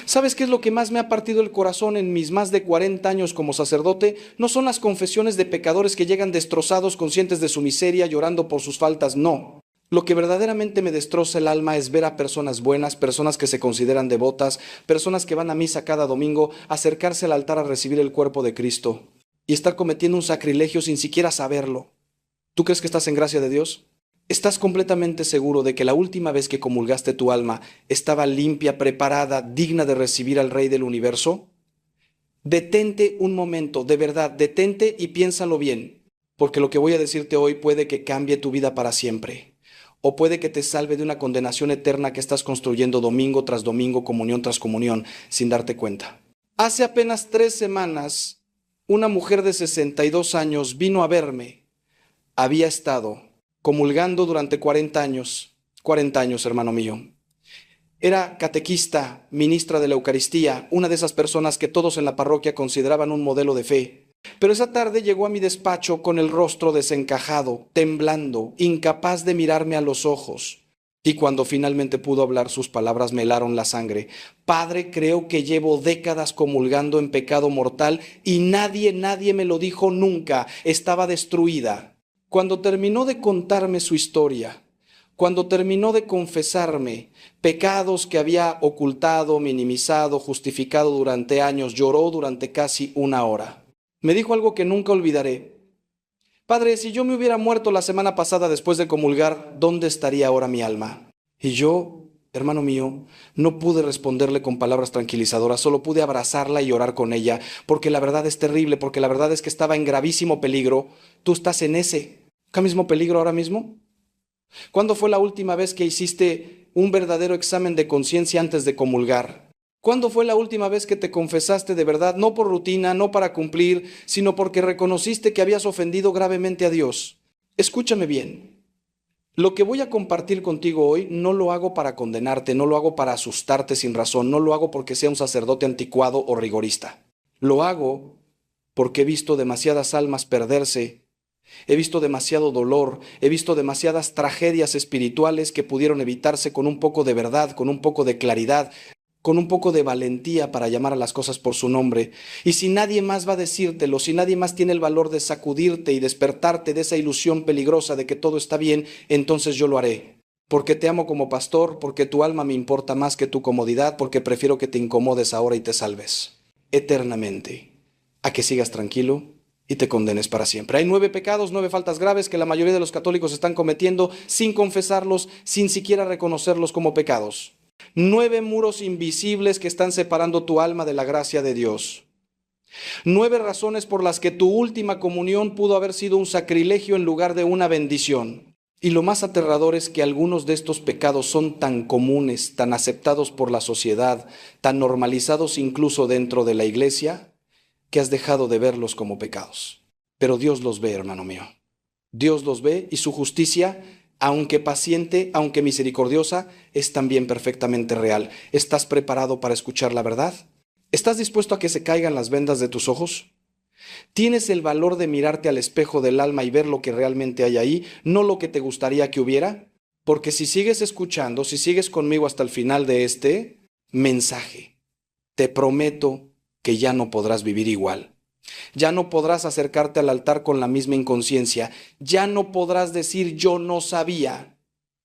¿Sabes qué es lo que más me ha partido el corazón en mis más de 40 años como sacerdote? No son las confesiones de pecadores que llegan destrozados, conscientes de su miseria, llorando por sus faltas, no. Lo que verdaderamente me destroza el alma es ver a personas buenas, personas que se consideran devotas, personas que van a misa cada domingo, acercarse al altar a recibir el cuerpo de Cristo y estar cometiendo un sacrilegio sin siquiera saberlo. ¿Tú crees que estás en gracia de Dios? ¿Estás completamente seguro de que la última vez que comulgaste tu alma estaba limpia, preparada, digna de recibir al Rey del Universo? Detente un momento, de verdad, detente y piénsalo bien, porque lo que voy a decirte hoy puede que cambie tu vida para siempre, o puede que te salve de una condenación eterna que estás construyendo domingo tras domingo, comunión tras comunión, sin darte cuenta. Hace apenas 3 semanas, una mujer de 62 años vino a verme. Había estado comulgando durante 40 años, hermano mío. Era catequista, ministra de la Eucaristía, una de esas personas que todos en la parroquia consideraban un modelo de fe. Pero esa tarde llegó a mi despacho con el rostro desencajado, temblando, incapaz de mirarme a los ojos. Y cuando finalmente pudo hablar, sus palabras me helaron la sangre. Padre, creo que llevo décadas comulgando en pecado mortal y nadie me lo dijo nunca. Estaba destruida. Cuando terminó de contarme su historia, cuando terminó de confesarme pecados que había ocultado, minimizado, justificado durante años, lloró durante casi 1 hora. Me dijo algo que nunca olvidaré. Padre, si yo me hubiera muerto la semana pasada después de comulgar, ¿dónde estaría ahora mi alma? Y yo, hermano mío, no pude responderle con palabras tranquilizadoras, solo pude abrazarla y orar con ella, porque la verdad es terrible, porque la verdad es que estaba en gravísimo peligro. Tú estás en ese mismo peligro ahora mismo. ¿Cuándo fue la última vez que hiciste un verdadero examen de conciencia antes de comulgar? ¿Cuándo fue la última vez que te confesaste de verdad, no por rutina, no para cumplir, sino porque reconociste que habías ofendido gravemente a Dios? Escúchame bien. Lo que voy a compartir contigo hoy no lo hago para condenarte, no lo hago para asustarte sin razón, no lo hago porque sea un sacerdote anticuado o rigorista. Lo hago porque he visto demasiadas almas perderse. He visto demasiado dolor, he visto demasiadas tragedias espirituales que pudieron evitarse con un poco de verdad, con un poco de claridad, con un poco de valentía para llamar a las cosas por su nombre. Y si nadie más va a decírtelo, si nadie más tiene el valor de sacudirte y despertarte de esa ilusión peligrosa de que todo está bien, entonces yo lo haré. Porque te amo como pastor, porque tu alma me importa más que tu comodidad, porque prefiero que te incomodes ahora y te salves eternamente, a que sigas tranquilo y te condenes para siempre. Hay 9 pecados, 9 faltas graves que la mayoría de los católicos están cometiendo sin confesarlos, sin siquiera reconocerlos como pecados. 9 muros invisibles que están separando tu alma de la gracia de Dios. 9 razones por las que tu última comunión pudo haber sido un sacrilegio en lugar de una bendición. Y lo más aterrador es que algunos de estos pecados son tan comunes, tan aceptados por la sociedad, tan normalizados incluso dentro de la iglesia, que has dejado de verlos como pecados. Pero Dios los ve, hermano mío. Dios los ve y su justicia, aunque paciente, aunque misericordiosa, es también perfectamente real. ¿Estás preparado para escuchar la verdad? ¿Estás dispuesto a que se caigan las vendas de tus ojos? ¿Tienes el valor de mirarte al espejo del alma y ver lo que realmente hay ahí, no lo que te gustaría que hubiera? Porque si sigues escuchando, si sigues conmigo hasta el final de este mensaje, te prometo que ya no podrás vivir igual. Ya no podrás acercarte al altar con la misma inconsciencia. Ya no podrás decir yo no sabía.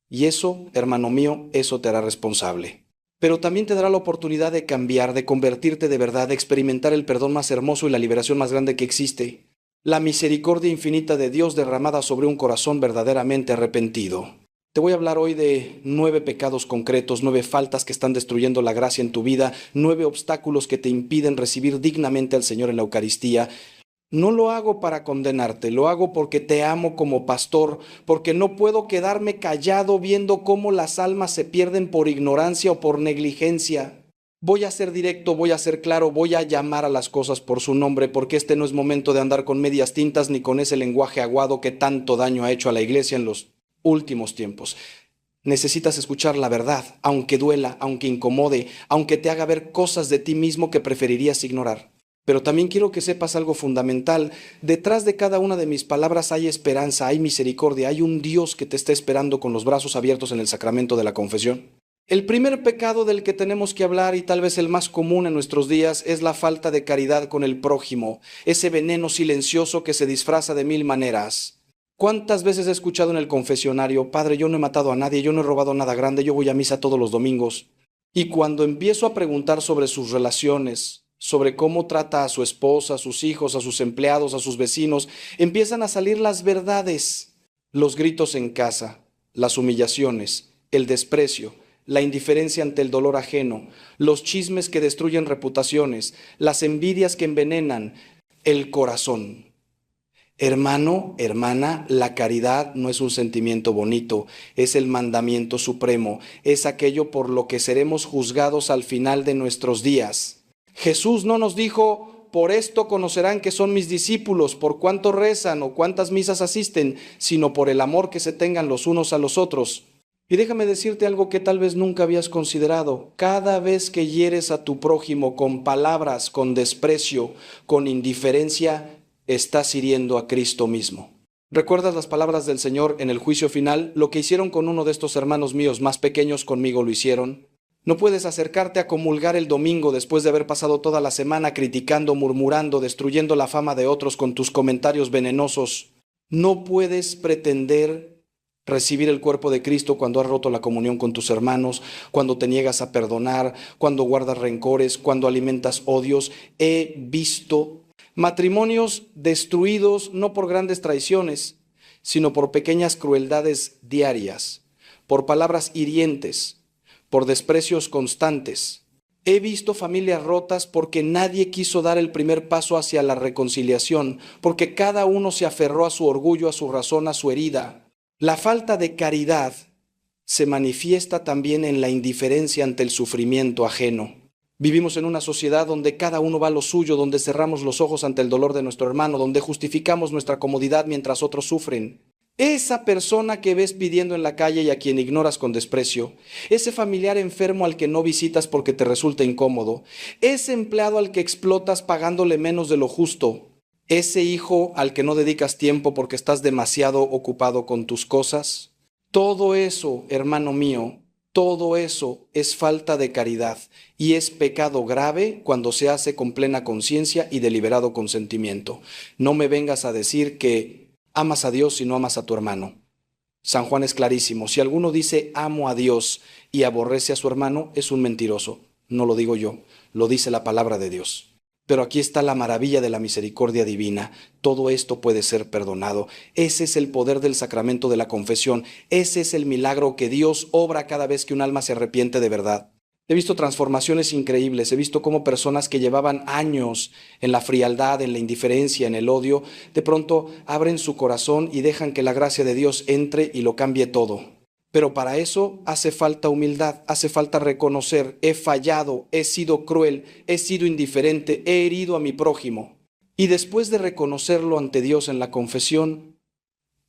Y eso, hermano mío, eso te hará responsable. Pero también te dará la oportunidad de cambiar, de convertirte de verdad, de experimentar el perdón más hermoso y la liberación más grande que existe. La misericordia infinita de Dios derramada sobre un corazón verdaderamente arrepentido. Te voy a hablar hoy de 9 pecados concretos, 9 faltas que están destruyendo la gracia en tu vida, 9 obstáculos que te impiden recibir dignamente al Señor en la Eucaristía. No lo hago para condenarte, lo hago porque te amo como pastor, porque no puedo quedarme callado viendo cómo las almas se pierden por ignorancia o por negligencia. Voy a ser directo, voy a ser claro, voy a llamar a las cosas por su nombre, porque este no es momento de andar con medias tintas ni con ese lenguaje aguado que tanto daño ha hecho a la iglesia en los últimos tiempos. Necesitas escuchar la verdad, aunque duela, aunque incomode, aunque te haga ver cosas de ti mismo que preferirías ignorar. Pero también quiero que sepas algo fundamental. Detrás de cada una de mis palabras hay esperanza, hay misericordia, hay un Dios que te está esperando con los brazos abiertos en el sacramento de la confesión. El primer pecado del que tenemos que hablar, y tal vez el más común en nuestros días, es la falta de caridad con el prójimo, ese veneno silencioso que se disfraza de mil maneras. ¿Cuántas veces he escuchado en el confesionario: Padre, yo no he matado a nadie, yo no he robado nada grande, yo voy a misa todos los domingos? Y cuando empiezo a preguntar sobre sus relaciones, sobre cómo trata a su esposa, a sus hijos, a sus empleados, a sus vecinos, empiezan a salir las verdades, los gritos en casa, las humillaciones, el desprecio, la indiferencia ante el dolor ajeno, los chismes que destruyen reputaciones, las envidias que envenenan el corazón. Hermano, hermana, la caridad no es un sentimiento bonito, es el mandamiento supremo, es aquello por lo que seremos juzgados al final de nuestros días. Jesús no nos dijo: por esto conocerán que son mis discípulos, por cuánto rezan o cuántas misas asisten, sino por el amor que se tengan los unos a los otros. Y déjame decirte algo que tal vez nunca habías considerado: cada vez que hieres a tu prójimo con palabras, con desprecio, con indiferencia, estás hiriendo a Cristo mismo. ¿Recuerdas las palabras del Señor en el juicio final? Lo que hicieron con uno de estos hermanos míos más pequeños, conmigo lo hicieron. No puedes acercarte a comulgar el domingo después de haber pasado toda la semana criticando, murmurando, destruyendo la fama de otros con tus comentarios venenosos. No puedes pretender recibir el cuerpo de Cristo cuando has roto la comunión con tus hermanos, cuando te niegas a perdonar, cuando guardas rencores, cuando alimentas odios. He visto matrimonios destruidos no por grandes traiciones, sino por pequeñas crueldades diarias, por palabras hirientes, por desprecios constantes. He visto familias rotas porque nadie quiso dar el primer paso hacia la reconciliación, porque cada uno se aferró a su orgullo, a su razón, a su herida. La falta de caridad se manifiesta también en la indiferencia ante el sufrimiento ajeno. Vivimos en una sociedad donde cada uno va a lo suyo, donde cerramos los ojos ante el dolor de nuestro hermano, donde justificamos nuestra comodidad mientras otros sufren. Esa persona que ves pidiendo en la calle y a quien ignoras con desprecio, ese familiar enfermo al que no visitas porque te resulta incómodo, ese empleado al que explotas pagándole menos de lo justo, ese hijo al que no dedicas tiempo porque estás demasiado ocupado con tus cosas, todo eso, hermano mío, todo eso es falta de caridad y es pecado grave cuando se hace con plena conciencia y deliberado consentimiento. No me vengas a decir que amas a Dios si no amas a tu hermano. San Juan es clarísimo: si alguno dice amo a Dios y aborrece a su hermano, es un mentiroso. No lo digo yo, lo dice la palabra de Dios. Pero aquí está la maravilla de la misericordia divina. Todo esto puede ser perdonado. Ese es el poder del sacramento de la confesión. Ese es el milagro que Dios obra cada vez que un alma se arrepiente de verdad. He visto transformaciones increíbles. He visto cómo personas que llevaban años en la frialdad, en la indiferencia, en el odio, de pronto abren su corazón y dejan que la gracia de Dios entre y lo cambie todo. Pero para eso hace falta humildad, hace falta reconocer: he fallado, he sido cruel, he sido indiferente, he herido a mi prójimo. Y después de reconocerlo ante Dios en la confesión,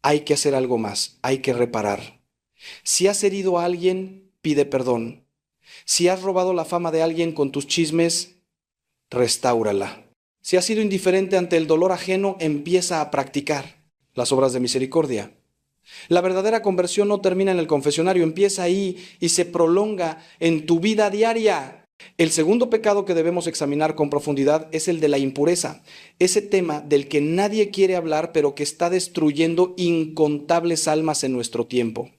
hay que hacer algo más, hay que reparar. Si has herido a alguien, pide perdón. Si has robado la fama de alguien con tus chismes, restáurala. Si has sido indiferente ante el dolor ajeno, empieza a practicar las obras de misericordia. La verdadera conversión no termina en el confesionario, empieza ahí y se prolonga en tu vida diaria. El segundo pecado que debemos examinar con profundidad es el de la impureza, ese tema del que nadie quiere hablar, pero que está destruyendo incontables almas en nuestro tiempo.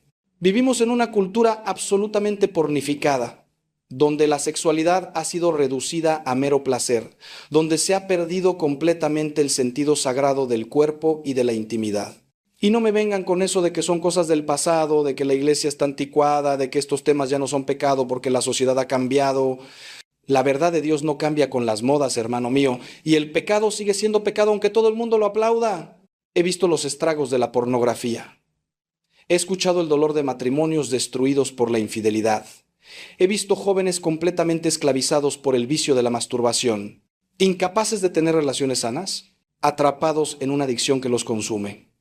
Vivimos en una cultura absolutamente pornificada, donde la sexualidad ha sido reducida a mero placer, donde se ha perdido completamente el sentido sagrado del cuerpo y de la intimidad. Y no me vengan con eso de que son cosas del pasado, de que la iglesia está anticuada, de que estos temas ya no son pecado porque la sociedad ha cambiado. La verdad de Dios no cambia con las modas, hermano mío, y el pecado sigue siendo pecado aunque todo el mundo lo aplauda. He visto los estragos de la pornografía. He escuchado el dolor de matrimonios destruidos por la infidelidad. He visto jóvenes completamente esclavizados por el vicio de la masturbación, incapaces de tener relaciones sanas, atrapados en una adicción que los consume.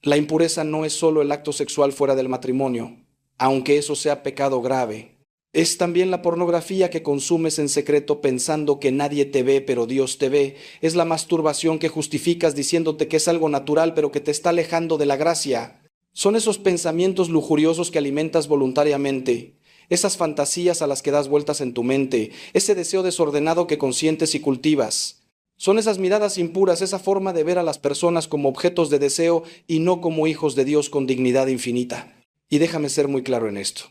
La impureza no es solo el acto sexual fuera del matrimonio, aunque eso sea pecado grave. Es también la pornografía que consumes en secreto pensando que nadie te ve, pero Dios te ve. Es la masturbación que justificas diciéndote que es algo natural, pero que te está alejando de la gracia. Son esos pensamientos lujuriosos que alimentas voluntariamente. esas fantasías a las que das vueltas en tu mente, ese deseo desordenado que consientes y cultivas. Son esas miradas impuras, esa forma de ver a las personas como objetos de deseo y no como hijos de Dios con dignidad infinita. Y déjame ser muy claro en esto.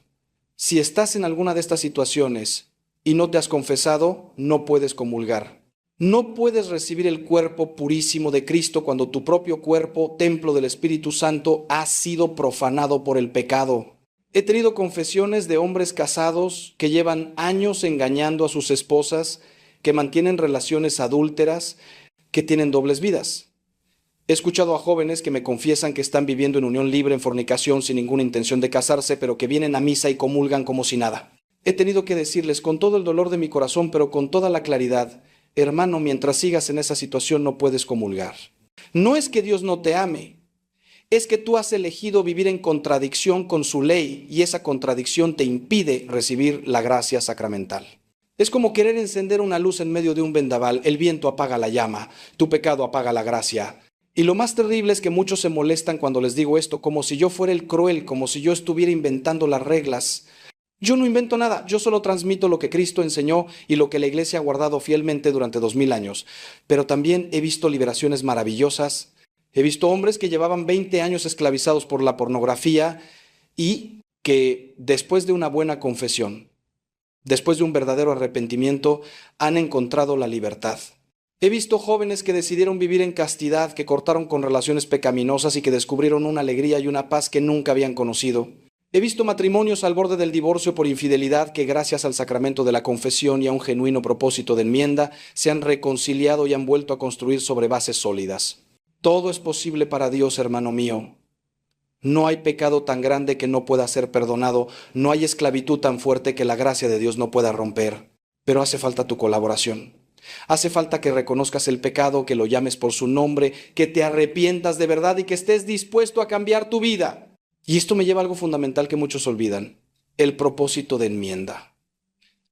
Si estás en alguna de estas situaciones y no te has confesado, no puedes comulgar. No puedes recibir el cuerpo purísimo de Cristo cuando tu propio cuerpo, templo del Espíritu Santo, ha sido profanado por el pecado. He tenido confesiones de hombres casados que llevan años engañando a sus esposas, que mantienen relaciones adúlteras, que tienen dobles vidas. He escuchado a jóvenes que me confiesan que están viviendo en unión libre, en fornicación, sin ninguna intención de casarse, pero que vienen a misa y comulgan como si nada. He tenido que decirles con todo el dolor de mi corazón, pero con toda la claridad: hermano, mientras sigas en esa situación no puedes comulgar. No es que Dios no te ame, es que tú has elegido vivir en contradicción con su ley y esa contradicción te impide recibir la gracia sacramental. Es como querer encender una luz en medio de un vendaval. El viento apaga la llama, tu pecado apaga la gracia. Y lo más terrible es que muchos se molestan cuando les digo esto, como si yo fuera el cruel, como si yo estuviera inventando las reglas. Yo no invento nada, yo solo transmito lo que Cristo enseñó y lo que la Iglesia ha guardado fielmente durante 2000 años. Pero también he visto liberaciones maravillosas. He visto hombres que llevaban 20 años esclavizados por la pornografía y que después de una buena confesión, después de un verdadero arrepentimiento, han encontrado la libertad. He visto jóvenes que decidieron vivir en castidad, que cortaron con relaciones pecaminosas y que descubrieron una alegría y una paz que nunca habían conocido. He visto matrimonios al borde del divorcio por infidelidad que, gracias al sacramento de la confesión y a un genuino propósito de enmienda, se han reconciliado y han vuelto a construir sobre bases sólidas. Todo es posible para Dios, hermano mío. No hay pecado tan grande que no pueda ser perdonado, no hay esclavitud tan fuerte que la gracia de Dios no pueda romper. Pero hace falta tu colaboración. Hace falta que reconozcas el pecado, que lo llames por su nombre, que te arrepientas de verdad y que estés dispuesto a cambiar tu vida. Y esto me lleva a algo fundamental que muchos olvidan: el propósito de enmienda.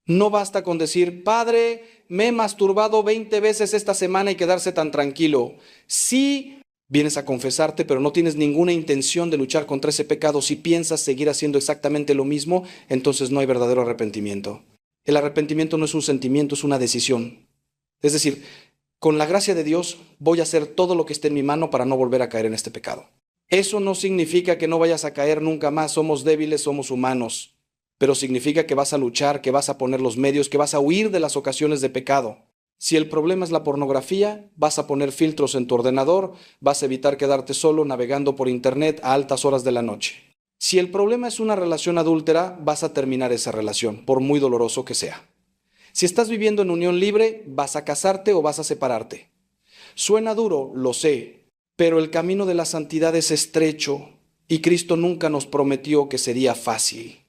No basta con decir: Padre, me he masturbado 20 veces esta semana, y quedarse tan tranquilo. Sí, vienes a confesarte, pero no tienes ninguna intención de luchar contra ese pecado. Si piensas seguir haciendo exactamente lo mismo, entonces no hay verdadero arrepentimiento. El arrepentimiento no es un sentimiento, es una decisión. Es decir, con la gracia de Dios voy a hacer todo lo que esté en mi mano para no volver a caer en este pecado. Eso no significa que no vayas a caer nunca más. Somos débiles, somos humanos. Pero significa que vas a luchar, que vas a poner los medios, que vas a huir de las ocasiones de pecado. Si el problema es la pornografía, vas a poner filtros en tu ordenador, vas a evitar quedarte solo navegando por internet a altas horas de la noche. Si el problema es una relación adúltera, vas a terminar esa relación, por muy doloroso que sea. Si estás viviendo en unión libre, vas a casarte o vas a separarte. Suena duro, lo sé, pero el camino de la santidad es estrecho y Cristo nunca nos prometió que sería fácil.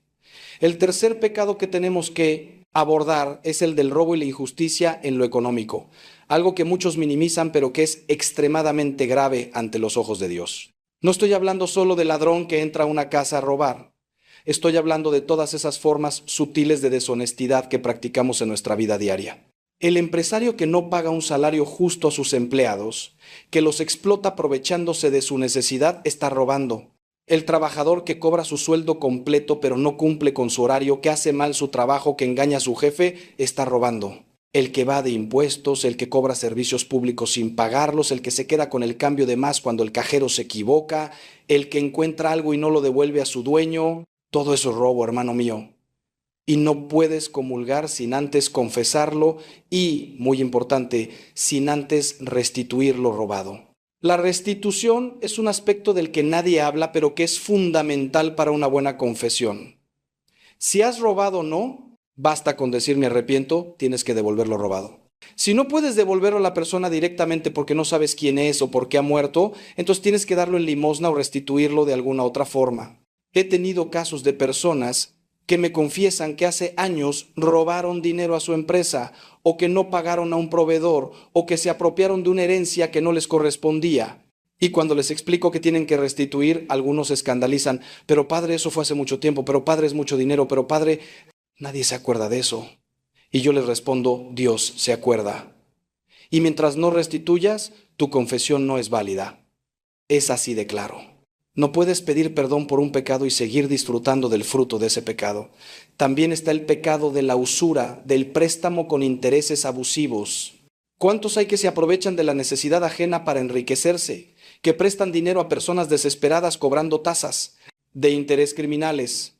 El tercer pecado que tenemos que abordar es el del robo y la injusticia en lo económico, algo que muchos minimizan pero que es extremadamente grave ante los ojos de Dios. No estoy hablando solo del ladrón que entra a una casa a robar. Estoy hablando de todas esas formas sutiles de deshonestidad que practicamos en nuestra vida diaria. El empresario que no paga un salario justo a sus empleados, que los explota aprovechándose de su necesidad, está robando. El trabajador que cobra su sueldo completo pero no cumple con su horario, que hace mal su trabajo, que engaña a su jefe, está robando. El que evade impuestos, el que cobra servicios públicos sin pagarlos, el que se queda con el cambio de más cuando el cajero se equivoca, el que encuentra algo y no lo devuelve a su dueño. Todo eso es robo, hermano mío. Y no puedes comulgar sin antes confesarlo y, muy importante, sin antes restituir lo robado. La restitución es un aspecto del que nadie habla, pero que es fundamental para una buena confesión. Si has robado o no, basta con decir me arrepiento, tienes que devolver lo robado. Si no puedes devolverlo a la persona directamente porque no sabes quién es o por qué ha muerto, entonces tienes que darlo en limosna o restituirlo de alguna otra forma. He tenido casos de personas que me confiesan que hace años robaron dinero a su empresa, o que no pagaron a un proveedor, o que se apropiaron de una herencia que no les correspondía. Y cuando les explico que tienen que restituir, algunos se escandalizan. Pero padre, eso fue hace mucho tiempo, pero padre, es mucho dinero, pero padre, nadie se acuerda de eso. Y yo les respondo: Dios se acuerda. Y mientras no restituyas, tu confesión no es válida. Es así de claro. No puedes pedir perdón por un pecado y seguir disfrutando del fruto de ese pecado. También está el pecado de la usura, del préstamo con intereses abusivos. ¿Cuántos hay que se aprovechan de la necesidad ajena para enriquecerse, que prestan dinero a personas desesperadas cobrando tasas de interés criminales?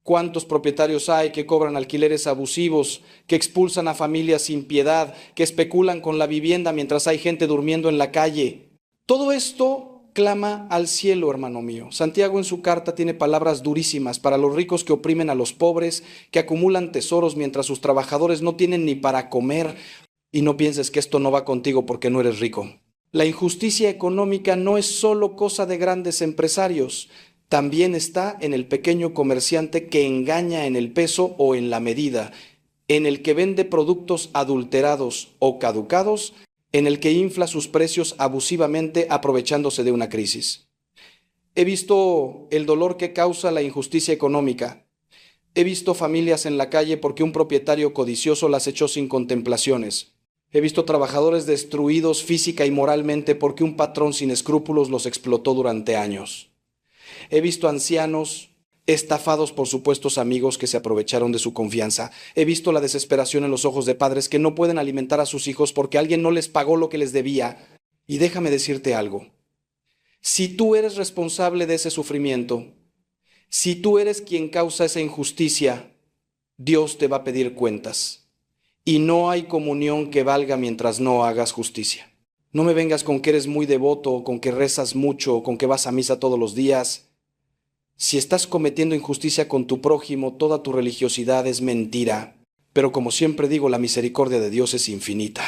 ¿Cuántos propietarios hay que cobran alquileres abusivos, que expulsan a familias sin piedad, que especulan con la vivienda mientras hay gente durmiendo en la calle? Todo esto clama al cielo, hermano mío. Santiago en su carta tiene palabras durísimas para los ricos que oprimen a los pobres, que acumulan tesoros mientras sus trabajadores no tienen ni para comer. Y no pienses que esto no va contigo porque no eres rico. La injusticia económica no es solo cosa de grandes empresarios. También está en el pequeño comerciante que engaña en el peso o en la medida, en el que vende productos adulterados o caducados, en el que infla sus precios abusivamente aprovechándose de una crisis. He visto el dolor que causa la injusticia económica. He visto familias en la calle porque un propietario codicioso las echó sin contemplaciones. He visto trabajadores destruidos física y moralmente porque un patrón sin escrúpulos los explotó durante años. He visto ancianos estafados por supuestos amigos que se aprovecharon de su confianza. He visto la desesperación en los ojos de padres que no pueden alimentar a sus hijos porque alguien no les pagó lo que les debía. Y déjame decirte algo. Si tú eres responsable de ese sufrimiento, si tú eres quien causa esa injusticia, Dios te va a pedir cuentas. Y no hay comunión que valga mientras no hagas justicia. No me vengas con que eres muy devoto, con que rezas mucho, con que vas a misa todos los días. Si estás cometiendo injusticia con tu prójimo, toda tu religiosidad es mentira. Pero como siempre digo, la misericordia de Dios es infinita.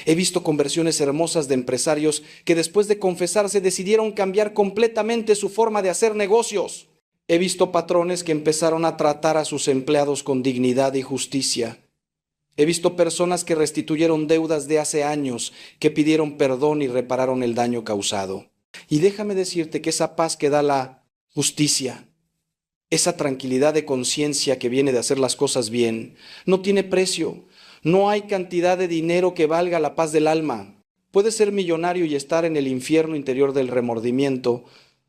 He visto conversiones hermosas de empresarios que después de confesarse decidieron cambiar completamente su forma de hacer negocios. He visto patrones que empezaron a tratar a sus empleados con dignidad y justicia. He visto personas que restituyeron deudas de hace años, que pidieron perdón y repararon el daño causado. Y déjame decirte que esa paz que da la justicia, esa tranquilidad de conciencia que viene de hacer las cosas bien, no tiene precio. No hay cantidad de dinero que valga la paz del alma. Puedes ser millonario y estar en el infierno interior del remordimiento,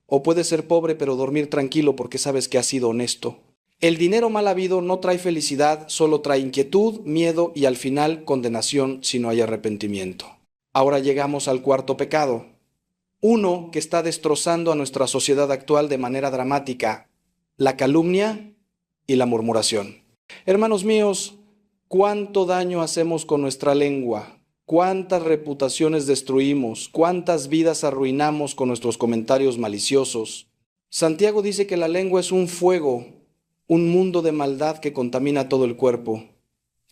o puedes ser pobre pero dormir tranquilo porque sabes que has sido honesto. El dinero mal habido no trae felicidad, solo trae inquietud, miedo y al final condenación si no hay arrepentimiento. Ahora llegamos al cuarto pecado. Uno que está destrozando a nuestra sociedad actual de manera dramática: la calumnia y la murmuración. Hermanos míos, ¿cuánto daño hacemos con nuestra lengua? ¿Cuántas reputaciones destruimos? ¿Cuántas vidas arruinamos con nuestros comentarios maliciosos? Santiago dice que la lengua es un fuego, un mundo de maldad que contamina todo el cuerpo.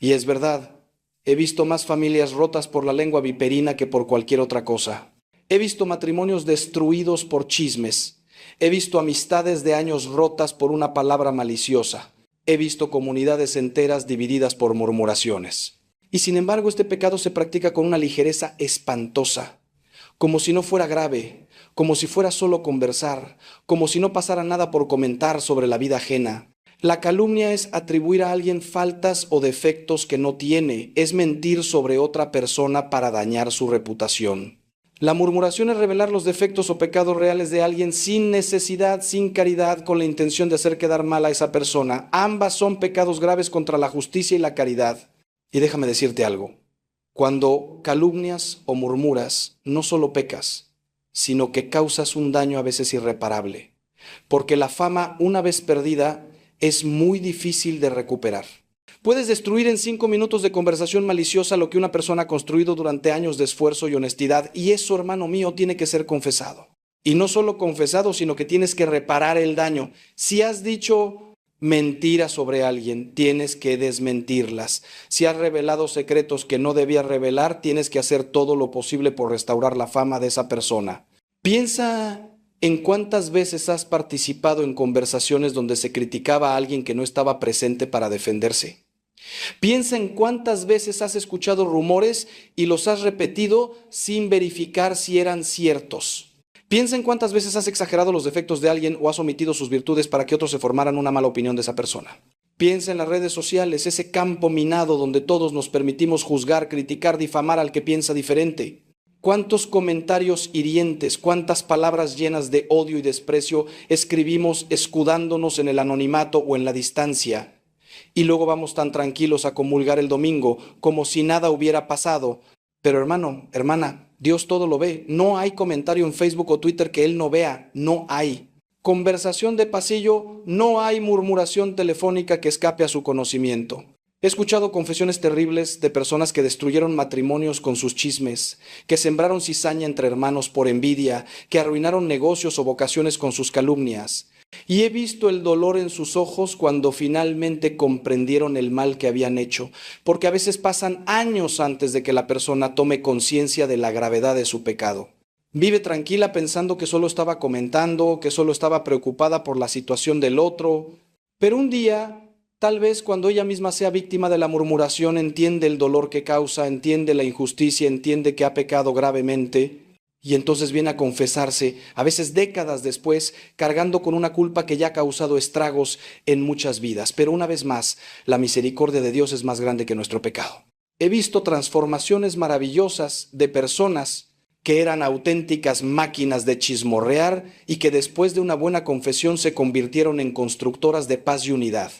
Y es verdad, he visto más familias rotas por la lengua viperina que por cualquier otra cosa. He visto matrimonios destruidos por chismes. He visto amistades de años rotas por una palabra maliciosa. He visto comunidades enteras divididas por murmuraciones. Y sin embargo, este pecado se practica con una ligereza espantosa, como si no fuera grave, como si fuera solo conversar, como si no pasara nada por comentar sobre la vida ajena. La calumnia es atribuir a alguien faltas o defectos que no tiene, es mentir sobre otra persona para dañar su reputación. La murmuración es revelar los defectos o pecados reales de alguien sin necesidad, sin caridad, con la intención de hacer quedar mal a esa persona. Ambas son pecados graves contra la justicia y la caridad. Y déjame decirte algo, cuando calumnias o murmuras, no solo pecas, sino que causas un daño a veces irreparable, porque la fama, una vez perdida, es muy difícil de recuperar. Puedes destruir en 5 minutos de conversación maliciosa lo que una persona ha construido durante años de esfuerzo y honestidad, y eso, hermano mío, tiene que ser confesado. Y no solo confesado, sino que tienes que reparar el daño. Si has dicho mentiras sobre alguien, tienes que desmentirlas. Si has revelado secretos que no debías revelar, tienes que hacer todo lo posible por restaurar la fama de esa persona. Piensa en cuántas veces has participado en conversaciones donde se criticaba a alguien que no estaba presente para defenderse. Piensa en cuántas veces has escuchado rumores y los has repetido sin verificar si eran ciertos. Piensa en cuántas veces has exagerado los defectos de alguien o has omitido sus virtudes para que otros se formaran una mala opinión de esa persona. Piensa en las redes sociales, ese campo minado donde todos nos permitimos juzgar, criticar, difamar al que piensa diferente. ¿Cuántos comentarios hirientes, cuántas palabras llenas de odio y desprecio escribimos escudándonos en el anonimato o en la distancia? Y luego vamos tan tranquilos a comulgar el domingo como si nada hubiera pasado. Pero hermano, hermana, Dios todo lo ve. No hay comentario en Facebook o Twitter que Él no vea. No hay. Conversación de pasillo, no hay murmuración telefónica que escape a su conocimiento. He escuchado confesiones terribles de personas que destruyeron matrimonios con sus chismes, que sembraron cizaña entre hermanos por envidia, que arruinaron negocios o vocaciones con sus calumnias. Y he visto el dolor en sus ojos cuando finalmente comprendieron el mal que habían hecho, porque a veces pasan años antes de que la persona tome conciencia de la gravedad de su pecado. Vive tranquila pensando que solo estaba comentando, que solo estaba preocupada por la situación del otro, pero un día, tal vez cuando ella misma sea víctima de la murmuración, entiende el dolor que causa, entiende la injusticia, entiende que ha pecado gravemente, y entonces viene a confesarse, a veces décadas después, cargando con una culpa que ya ha causado estragos en muchas vidas. Pero una vez más, la misericordia de Dios es más grande que nuestro pecado. He visto transformaciones maravillosas de personas que eran auténticas máquinas de chismorrear y que después de una buena confesión se convirtieron en constructoras de paz y unidad.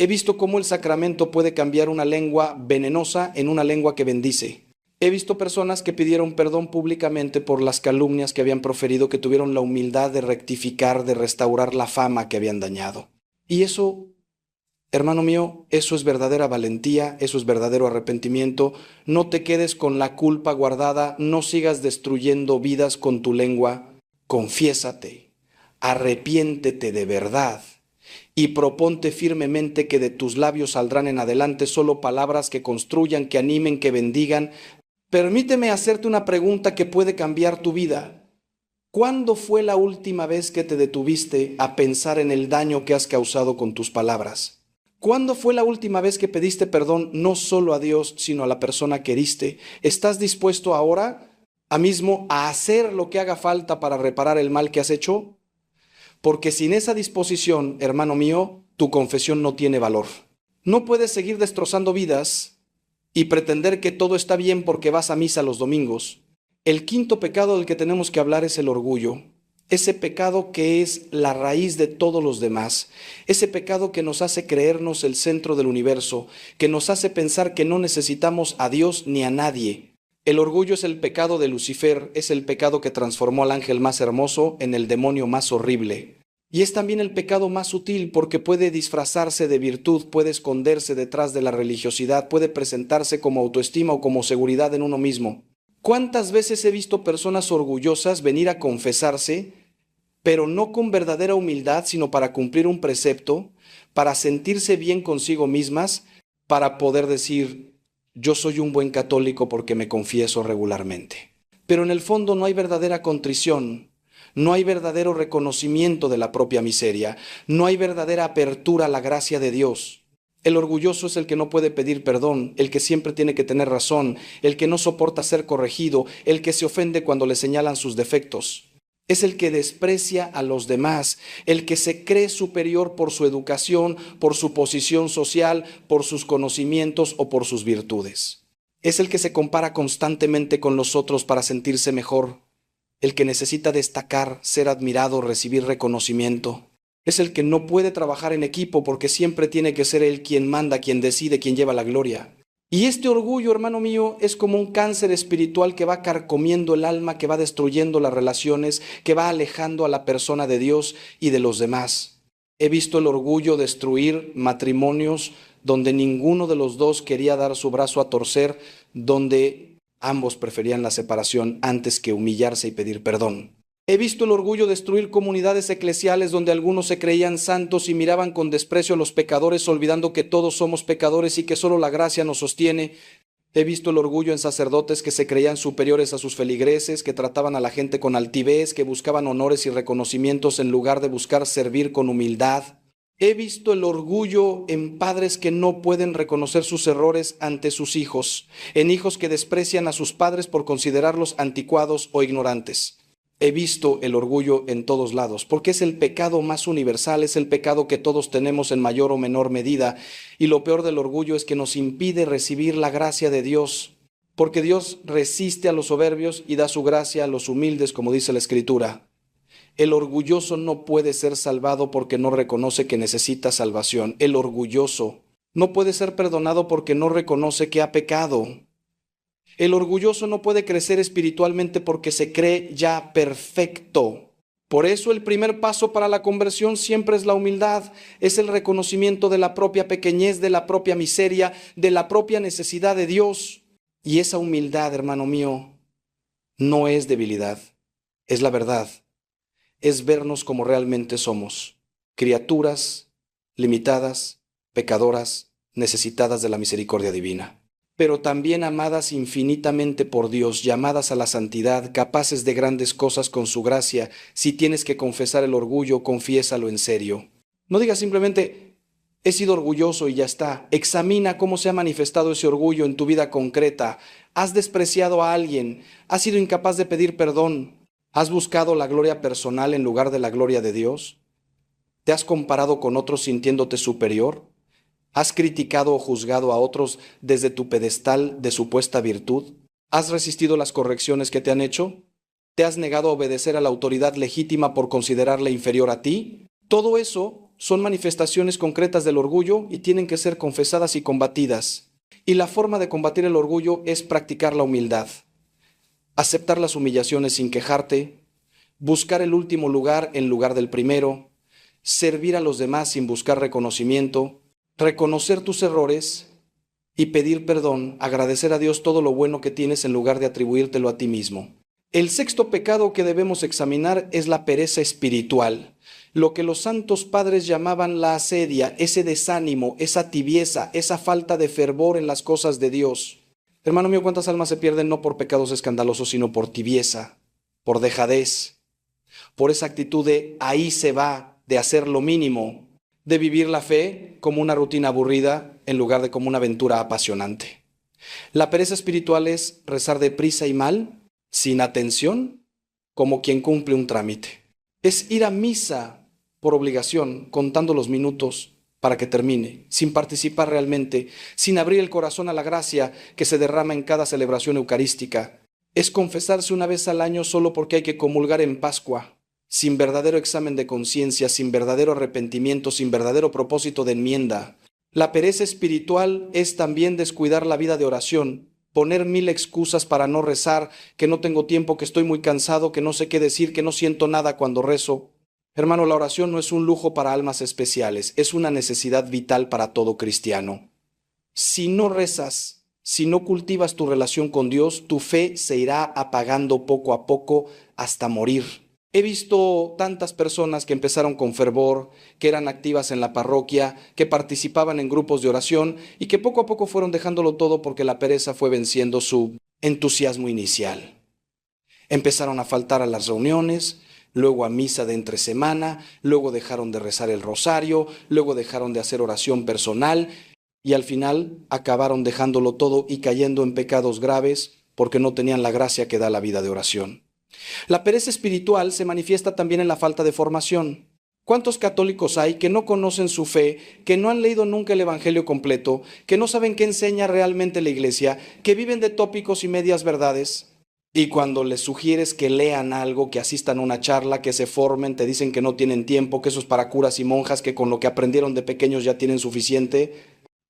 He visto cómo el sacramento puede cambiar una lengua venenosa en una lengua que bendice. He visto personas que pidieron perdón públicamente por las calumnias que habían proferido, que tuvieron la humildad de rectificar, de restaurar la fama que habían dañado. Y eso, hermano mío, eso es verdadera valentía, eso es verdadero arrepentimiento. No te quedes con la culpa guardada, no sigas destruyendo vidas con tu lengua. Confiésate, arrepiéntete de verdad y proponte firmemente que de tus labios saldrán en adelante solo palabras que construyan, que animen, que bendigan. Permíteme hacerte una pregunta que puede cambiar tu vida. ¿Cuándo fue la última vez que te detuviste a pensar en el daño que has causado con tus palabras? ¿Cuándo fue la última vez que pediste perdón no solo a Dios, sino a la persona que heriste? ¿Estás dispuesto ahora mismo a hacer lo que haga falta para reparar el mal que has hecho? Porque sin esa disposición, hermano mío, tu confesión no tiene valor. No puedes seguir destrozando vidas y pretender que todo está bien porque vas a misa los domingos. El quinto pecado del que tenemos que hablar es el orgullo. Ese pecado que es la raíz de todos los demás. Ese pecado que nos hace creernos el centro del universo, que nos hace pensar que no necesitamos a Dios ni a nadie. El orgullo es el pecado de Lucifer, es el pecado que transformó al ángel más hermoso en el demonio más horrible. Y es también el pecado más sutil porque puede disfrazarse de virtud, puede esconderse detrás de la religiosidad, puede presentarse como autoestima o como seguridad en uno mismo. ¿Cuántas veces he visto personas orgullosas venir a confesarse, pero no con verdadera humildad, sino para cumplir un precepto, para sentirse bien consigo mismas, para poder decir, yo soy un buen católico porque me confieso regularmente? Pero en el fondo no hay verdadera contrición. No hay verdadero reconocimiento de la propia miseria, no hay verdadera apertura a la gracia de Dios. El orgulloso es el que no puede pedir perdón, el que siempre tiene que tener razón, el que no soporta ser corregido, el que se ofende cuando le señalan sus defectos. Es el que desprecia a los demás, el que se cree superior por su educación, por su posición social, por sus conocimientos o por sus virtudes. Es el que se compara constantemente con los otros para sentirse mejor. El que necesita destacar, ser admirado, recibir reconocimiento. Es el que no puede trabajar en equipo porque siempre tiene que ser él quien manda, quien decide, quien lleva la gloria. Y este orgullo, hermano mío, es como un cáncer espiritual que va carcomiendo el alma, que va destruyendo las relaciones, que va alejando a la persona de Dios y de los demás. He visto el orgullo destruir matrimonios donde ninguno de los dos quería dar su brazo a torcer, donde ambos preferían la separación antes que humillarse y pedir perdón. He visto el orgullo destruir comunidades eclesiales donde algunos se creían santos y miraban con desprecio a los pecadores, olvidando que todos somos pecadores y que solo la gracia nos sostiene. He visto el orgullo en sacerdotes que se creían superiores a sus feligreses, que trataban a la gente con altivez, que buscaban honores y reconocimientos en lugar de buscar servir con humildad. He visto el orgullo en padres que no pueden reconocer sus errores ante sus hijos, en hijos que desprecian a sus padres por considerarlos anticuados o ignorantes. He visto el orgullo en todos lados, porque es el pecado más universal, es el pecado que todos tenemos en mayor o menor medida, y lo peor del orgullo es que nos impide recibir la gracia de Dios. porque Dios resiste a los soberbios y da su gracia a los humildes, como dice la Escritura. El orgulloso no puede ser salvado porque no reconoce que necesita salvación. El orgulloso no puede ser perdonado porque no reconoce que ha pecado. El orgulloso no puede crecer espiritualmente porque se cree ya perfecto. Por eso el primer paso para la conversión siempre es la humildad, es el reconocimiento de la propia pequeñez, de la propia miseria, de la propia necesidad de Dios. Y esa humildad, hermano mío, no es debilidad, es la verdad, es vernos como realmente somos, criaturas limitadas, pecadoras, necesitadas de la misericordia divina, pero también amadas infinitamente por Dios, llamadas a la santidad, capaces de grandes cosas con su gracia. Si tienes que confesar el orgullo, confiésalo en serio. No digas simplemente, he sido orgulloso y ya está. Examina cómo se ha manifestado ese orgullo en tu vida concreta. ¿Has despreciado a alguien? ¿Has sido incapaz de pedir perdón? ¿Has buscado la gloria personal en lugar de la gloria de Dios? ¿Te has comparado con otros sintiéndote superior? ¿Has criticado o juzgado a otros desde tu pedestal de supuesta virtud? ¿Has resistido las correcciones que te han hecho? ¿Te has negado a obedecer a la autoridad legítima por considerarla inferior a ti? Todo eso son manifestaciones concretas del orgullo y tienen que ser confesadas y combatidas. Y la forma de combatir el orgullo es practicar la humildad. Aceptar las humillaciones sin quejarte, buscar el último lugar en lugar del primero, servir a los demás sin buscar reconocimiento, reconocer tus errores y pedir perdón, agradecer a Dios todo lo bueno que tienes en lugar de atribuírtelo a ti mismo. El sexto pecado que debemos examinar es la pereza espiritual, lo que los santos padres llamaban la asedia, ese desánimo, esa tibieza, esa falta de fervor en las cosas de Dios. Hermano mío, ¿cuántas almas se pierden no por pecados escandalosos, sino por tibieza, por dejadez, por esa actitud de ahí se va, de hacer lo mínimo, de vivir la fe como una rutina aburrida en lugar de como una aventura apasionante? La pereza espiritual es rezar deprisa y mal, sin atención, como quien cumple un trámite. Es ir a misa por obligación, contando los minutos para que termine, sin participar realmente, sin abrir el corazón a la gracia que se derrama en cada celebración eucarística. Es confesarse una vez al año solo porque hay que comulgar en Pascua, sin verdadero examen de conciencia, sin verdadero arrepentimiento, sin verdadero propósito de enmienda. La pereza espiritual es también descuidar la vida de oración, poner 1000 excusas para no rezar, que no tengo tiempo, que estoy muy cansado, que no sé qué decir, que no siento nada cuando rezo. Hermano, la oración no es un lujo para almas especiales, es una necesidad vital para todo cristiano. Si no rezas, si no cultivas tu relación con Dios, tu fe se irá apagando poco a poco hasta morir. He visto tantas personas que empezaron con fervor, que eran activas en la parroquia, que participaban en grupos de oración y que poco a poco fueron dejándolo todo porque la pereza fue venciendo su entusiasmo inicial. Empezaron a faltar a las reuniones, luego a misa de entre semana, luego dejaron de rezar el rosario, luego dejaron de hacer oración personal y al final acabaron dejándolo todo y cayendo en pecados graves porque no tenían la gracia que da la vida de oración. La pereza espiritual se manifiesta también en la falta de formación. ¿Cuántos católicos hay que no conocen su fe, que no han leído nunca el Evangelio completo, que no saben qué enseña realmente la Iglesia, que viven de tópicos y medias verdades? Y cuando les sugieres que lean algo, que asistan a una charla, que se formen, te dicen que no tienen tiempo, que eso es para curas y monjas, que con lo que aprendieron de pequeños ya tienen suficiente.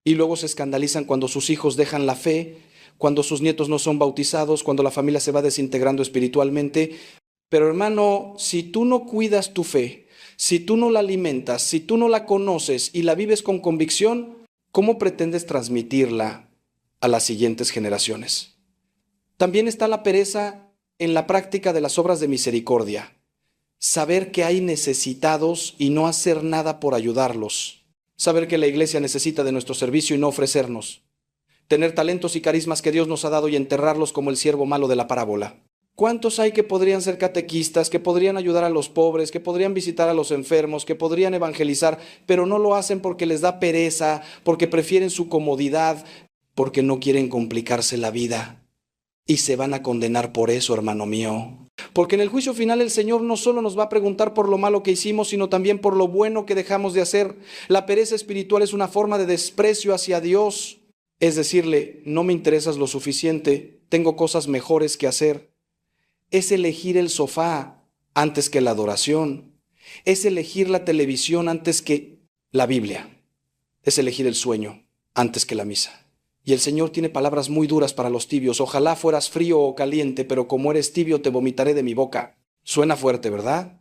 Y luego se escandalizan cuando sus hijos dejan la fe, cuando sus nietos no son bautizados, cuando la familia se va desintegrando espiritualmente. Pero hermano, si tú no cuidas tu fe, si tú no la alimentas, si tú no la conoces y la vives con convicción, ¿cómo pretendes transmitirla a las siguientes generaciones? También está la pereza en la práctica de las obras de misericordia. Saber que hay necesitados y no hacer nada por ayudarlos. Saber que la iglesia necesita de nuestro servicio y no ofrecernos. Tener talentos y carismas que Dios nos ha dado y enterrarlos como el siervo malo de la parábola. ¿Cuántos hay que podrían ser catequistas, que podrían ayudar a los pobres, que podrían visitar a los enfermos, que podrían evangelizar, pero no lo hacen porque les da pereza, porque prefieren su comodidad, porque no quieren complicarse la vida? Y se van a condenar por eso, hermano mío. Porque en el juicio final el Señor no solo nos va a preguntar por lo malo que hicimos, sino también por lo bueno que dejamos de hacer. La pereza espiritual es una forma de desprecio hacia Dios. Es decirle, no me interesas lo suficiente, tengo cosas mejores que hacer. Es elegir el sofá antes que la adoración. Es elegir la televisión antes que la Biblia. Es elegir el sueño antes que la misa. Y el Señor tiene palabras muy duras para los tibios. Ojalá fueras frío o caliente, pero como eres tibio te vomitaré de mi boca. Suena fuerte, ¿verdad?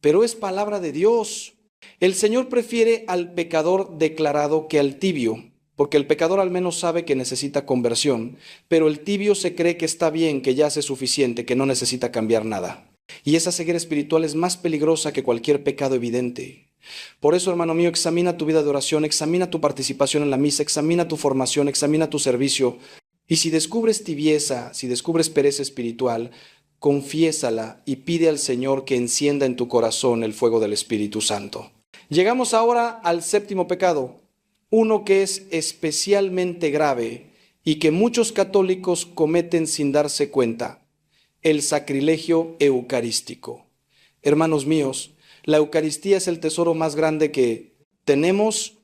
Pero es palabra de Dios. El Señor prefiere al pecador declarado que al tibio, porque el pecador al menos sabe que necesita conversión, pero el tibio se cree que está bien, que ya hace suficiente, que no necesita cambiar nada. Y esa ceguera espiritual es más peligrosa que cualquier pecado evidente. Por eso, hermano mío, examina tu vida de oración, examina tu participación en la misa, examina tu formación, examina tu servicio. Y si descubres tibieza, si descubres pereza espiritual, confiésala y pide al Señor que encienda en tu corazón el fuego del Espíritu Santo. Llegamos ahora al séptimo pecado, uno que es especialmente grave y que muchos católicos cometen sin darse cuenta: el sacrilegio eucarístico. Hermanos míos, la Eucaristía es el tesoro más grande que tenemos.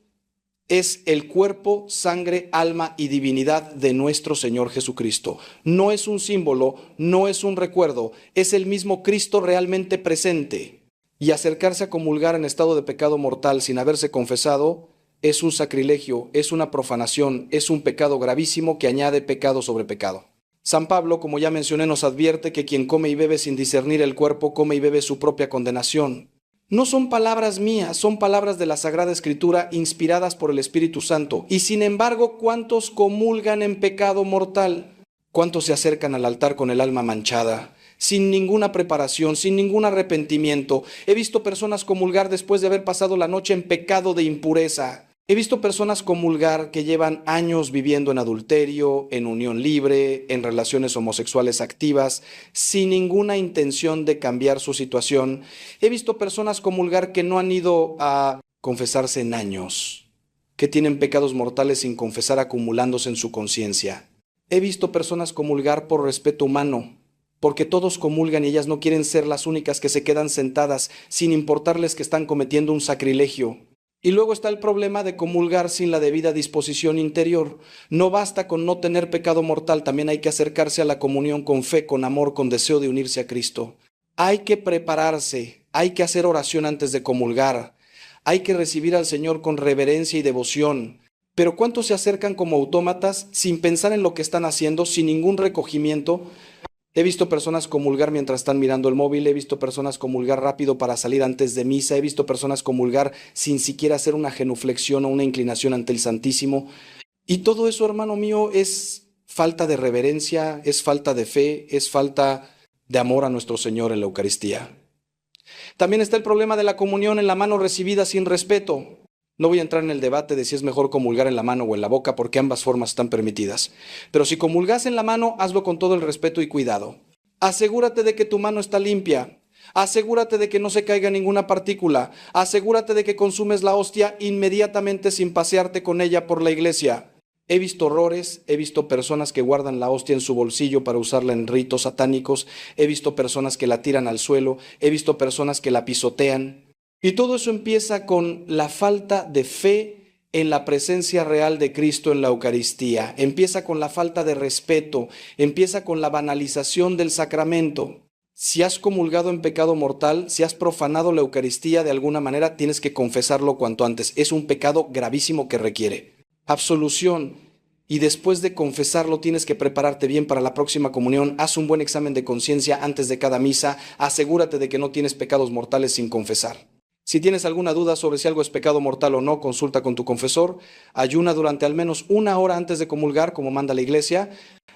Es el cuerpo, sangre, alma y divinidad de nuestro Señor Jesucristo. No es un símbolo, no es un recuerdo, es el mismo Cristo realmente presente. Y acercarse a comulgar en estado de pecado mortal sin haberse confesado es un sacrilegio, es una profanación, es un pecado gravísimo que añade pecado sobre pecado. San Pablo, como ya mencioné, nos advierte que quien come y bebe sin discernir el cuerpo, come y bebe su propia condenación. No son palabras mías, son palabras de la Sagrada Escritura inspiradas por el Espíritu Santo. Y sin embargo, ¿cuántos comulgan en pecado mortal? ¿Cuántos se acercan al altar con el alma manchada, sin ninguna preparación, sin ningún arrepentimiento? He visto personas comulgar después de haber pasado la noche en pecado de impureza. He visto personas comulgar que llevan años viviendo en adulterio, en unión libre, en relaciones homosexuales activas, sin ninguna intención de cambiar su situación. He visto personas comulgar que no han ido a confesarse en años, que tienen pecados mortales sin confesar, acumulándose en su conciencia. He visto personas comulgar por respeto humano, porque todos comulgan y ellas no quieren ser las únicas que se quedan sentadas sin importarles que están cometiendo un sacrilegio. Y luego está el problema de comulgar sin la debida disposición interior. No basta con no tener pecado mortal, también hay que acercarse a la comunión con fe, con amor, con deseo de unirse a Cristo. Hay que prepararse, hay que hacer oración antes de comulgar, hay que recibir al Señor con reverencia y devoción. Pero ¿cuántos se acercan como autómatas sin pensar en lo que están haciendo, sin ningún recogimiento? He visto personas comulgar mientras están mirando el móvil, he visto personas comulgar rápido para salir antes de misa, he visto personas comulgar sin siquiera hacer una genuflexión o una inclinación ante el Santísimo. Y todo eso, hermano mío, es falta de reverencia, es falta de fe, es falta de amor a nuestro Señor en la Eucaristía. También está el problema de la comunión en la mano recibida sin respeto. No voy a entrar en el debate de si es mejor comulgar en la mano o en la boca, porque ambas formas están permitidas. Pero si comulgas en la mano, hazlo con todo el respeto y cuidado. Asegúrate de que tu mano está limpia. Asegúrate de que no se caiga ninguna partícula. Asegúrate de que consumes la hostia inmediatamente sin pasearte con ella por la iglesia. He visto horrores, he visto personas que guardan la hostia en su bolsillo para usarla en ritos satánicos. He visto personas que la tiran al suelo. He visto personas que la pisotean. Y todo eso empieza con la falta de fe en la presencia real de Cristo en la Eucaristía. Empieza con la falta de respeto, empieza con la banalización del sacramento. Si has comulgado en pecado mortal, si has profanado la Eucaristía de alguna manera, tienes que confesarlo cuanto antes. Es un pecado gravísimo que requiere absolución. Y después de confesarlo tienes que prepararte bien para la próxima comunión. Haz un buen examen de conciencia antes de cada misa. Asegúrate de que no tienes pecados mortales sin confesar. Si tienes alguna duda sobre si algo es pecado mortal o no, consulta con tu confesor. Ayuna durante al menos 1 hora antes de comulgar, como manda la iglesia.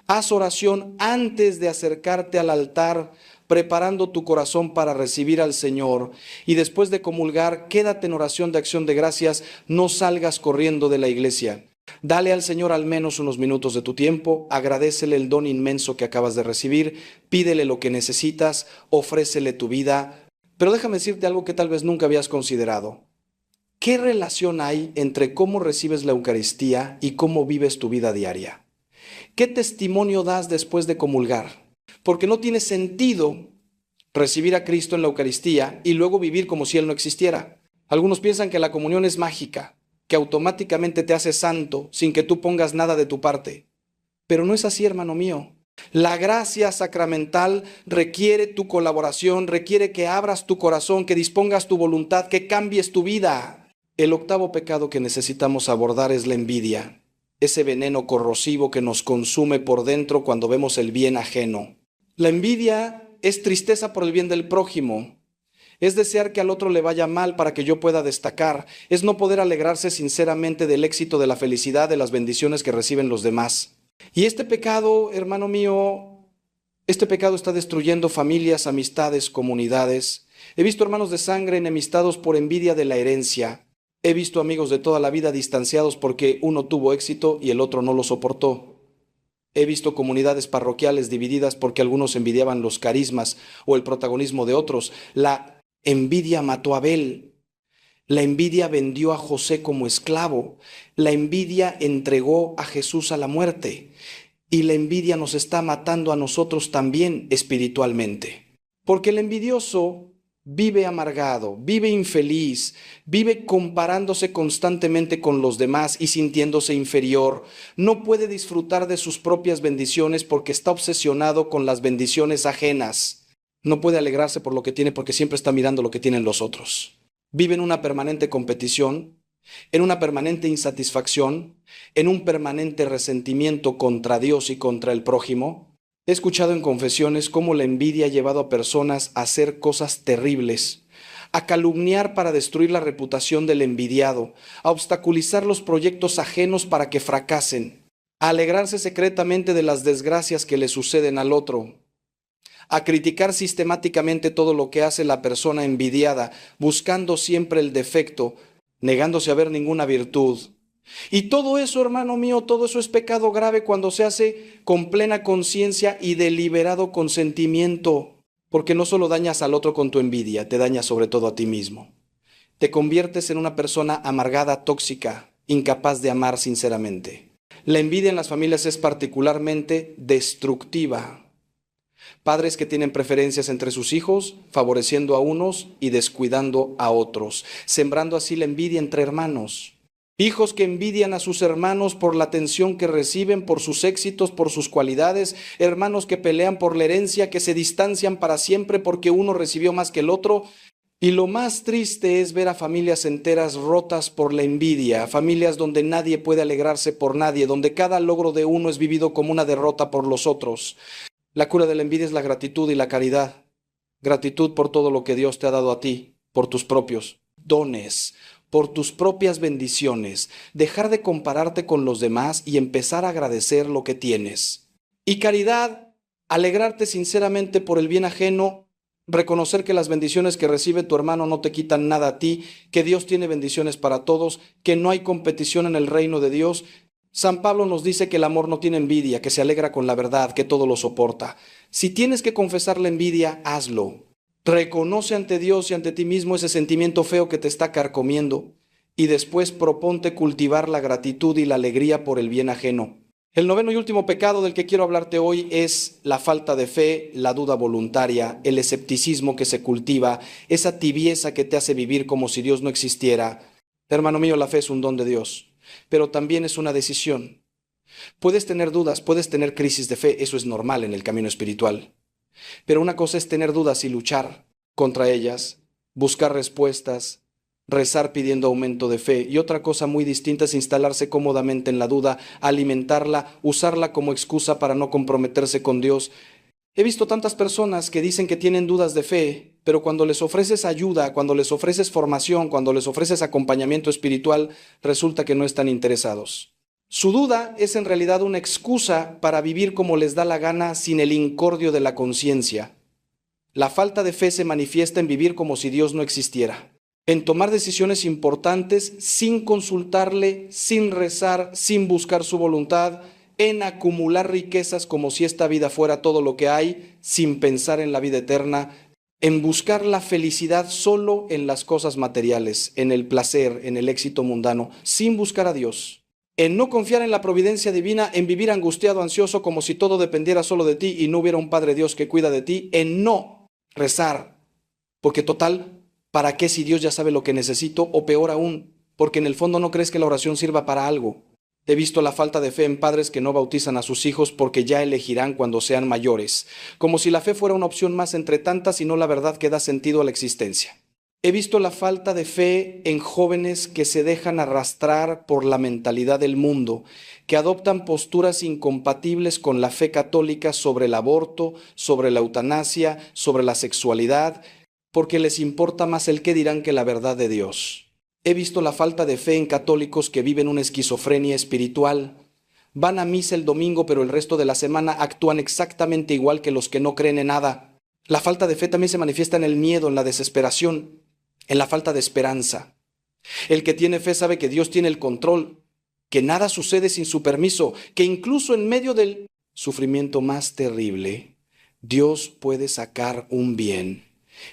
Haz oración antes de acercarte al altar, preparando tu corazón para recibir al Señor. Y después de comulgar, quédate en oración de acción de gracias. No salgas corriendo de la iglesia. Dale al Señor al menos unos minutos de tu tiempo, agradécele el don inmenso que acabas de recibir, pídele lo que necesitas, ofrécele tu vida. Pero déjame decirte algo que tal vez nunca habías considerado. ¿Qué relación hay entre cómo recibes la Eucaristía y cómo vives tu vida diaria? ¿Qué testimonio das después de comulgar? Porque no tiene sentido recibir a Cristo en la Eucaristía y luego vivir como si Él no existiera. Algunos piensan que la comunión es mágica, que automáticamente te hace santo sin que tú pongas nada de tu parte. Pero no es así, hermano mío. La gracia sacramental requiere tu colaboración, requiere que abras tu corazón, que dispongas tu voluntad, que cambies tu vida. El octavo pecado que necesitamos abordar es la envidia, ese veneno corrosivo que nos consume por dentro cuando vemos el bien ajeno. La envidia es tristeza por el bien del prójimo, es desear que al otro le vaya mal para que yo pueda destacar, es no poder alegrarse sinceramente del éxito, de la felicidad, de las bendiciones que reciben los demás. Y este pecado, hermano mío, este pecado está destruyendo familias, amistades, comunidades. He visto hermanos de sangre enemistados por envidia de la herencia. He visto amigos de toda la vida distanciados porque uno tuvo éxito y el otro no lo soportó. He visto comunidades parroquiales divididas porque algunos envidiaban los carismas o el protagonismo de otros. La envidia mató a Abel. La envidia vendió a José como esclavo. La envidia entregó a Jesús a la muerte. Y la envidia nos está matando a nosotros también espiritualmente. Porque el envidioso vive amargado, vive infeliz, vive comparándose constantemente con los demás y sintiéndose inferior. No puede disfrutar de sus propias bendiciones porque está obsesionado con las bendiciones ajenas. No puede alegrarse por lo que tiene porque siempre está mirando lo que tienen los otros. Vive en una permanente competición, en una permanente insatisfacción, en un permanente resentimiento contra Dios y contra el prójimo. He escuchado en confesiones cómo la envidia ha llevado a personas a hacer cosas terribles, a calumniar para destruir la reputación del envidiado, a obstaculizar los proyectos ajenos para que fracasen, a alegrarse secretamente de las desgracias que le suceden al otro, a criticar sistemáticamente todo lo que hace la persona envidiada, buscando siempre el defecto, negándose a ver ninguna virtud. Y todo eso, hermano mío, todo eso es pecado grave cuando se hace con plena conciencia y deliberado consentimiento, porque no solo dañas al otro con tu envidia, te dañas sobre todo a ti mismo. Te conviertes en una persona amargada, tóxica, incapaz de amar sinceramente. La envidia en las familias es particularmente destructiva. Padres que tienen preferencias entre sus hijos, favoreciendo a unos y descuidando a otros, sembrando así la envidia entre hermanos. Hijos que envidian a sus hermanos por la atención que reciben, por sus éxitos, por sus cualidades. Hermanos que pelean por la herencia, que se distancian para siempre porque uno recibió más que el otro. Y lo más triste es ver a familias enteras rotas por la envidia, familias donde nadie puede alegrarse por nadie, donde cada logro de uno es vivido como una derrota por los otros. La cura de la envidia es la gratitud y la caridad. Gratitud por todo lo que Dios te ha dado a ti, por tus propios dones, por tus propias bendiciones. Dejar de compararte con los demás y empezar a agradecer lo que tienes. Y caridad, alegrarte sinceramente por el bien ajeno, reconocer que las bendiciones que recibe tu hermano no te quitan nada a ti, que Dios tiene bendiciones para todos, que no hay competición en el reino de Dios. San Pablo nos dice que el amor no tiene envidia, que se alegra con la verdad, que todo lo soporta. Si tienes que confesar la envidia, hazlo. Reconoce ante Dios y ante ti mismo ese sentimiento feo que te está carcomiendo y después proponte cultivar la gratitud y la alegría por el bien ajeno. El noveno y último pecado del que quiero hablarte hoy es la falta de fe, la duda voluntaria, el escepticismo que se cultiva, esa tibieza que te hace vivir como si Dios no existiera. Hermano mío, la fe es un don de Dios, pero también es una decisión. Puedes tener dudas, puedes tener crisis de fe, eso es normal en el camino espiritual. Pero una cosa es tener dudas y luchar contra ellas, buscar respuestas, rezar pidiendo aumento de fe. Y otra cosa muy distinta es instalarse cómodamente en la duda, alimentarla, usarla como excusa para no comprometerse con Dios. He visto tantas personas que dicen que tienen dudas de fe, pero cuando les ofreces ayuda, cuando les ofreces formación, cuando les ofreces acompañamiento espiritual, resulta que no están interesados. Su duda es en realidad una excusa para vivir como les da la gana sin el incordio de la conciencia. La falta de fe se manifiesta en vivir como si Dios no existiera, en tomar decisiones importantes sin consultarle, sin rezar, sin buscar su voluntad, en acumular riquezas como si esta vida fuera todo lo que hay, sin pensar en la vida eterna, en buscar la felicidad solo en las cosas materiales, en el placer, en el éxito mundano, sin buscar a Dios. En no confiar en la providencia divina, en vivir angustiado, ansioso, como si todo dependiera solo de ti y no hubiera un Padre Dios que cuida de ti, en no rezar, porque total, ¿para qué si Dios ya sabe lo que necesito? O peor aún, porque en el fondo no crees que la oración sirva para algo. He visto la falta de fe en padres que no bautizan a sus hijos porque ya elegirán cuando sean mayores, como si la fe fuera una opción más entre tantas y no la verdad que da sentido a la existencia. He visto la falta de fe en jóvenes que se dejan arrastrar por la mentalidad del mundo, que adoptan posturas incompatibles con la fe católica sobre el aborto, sobre la eutanasia, sobre la sexualidad, porque les importa más el qué dirán que la verdad de Dios. He visto la falta de fe en católicos que viven una esquizofrenia espiritual. Van a misa el domingo, pero el resto de la semana actúan exactamente igual que los que no creen en nada. La falta de fe también se manifiesta en el miedo, en la desesperación, en la falta de esperanza. El que tiene fe sabe que Dios tiene el control, que nada sucede sin su permiso, que incluso en medio del sufrimiento más terrible, Dios puede sacar un bien.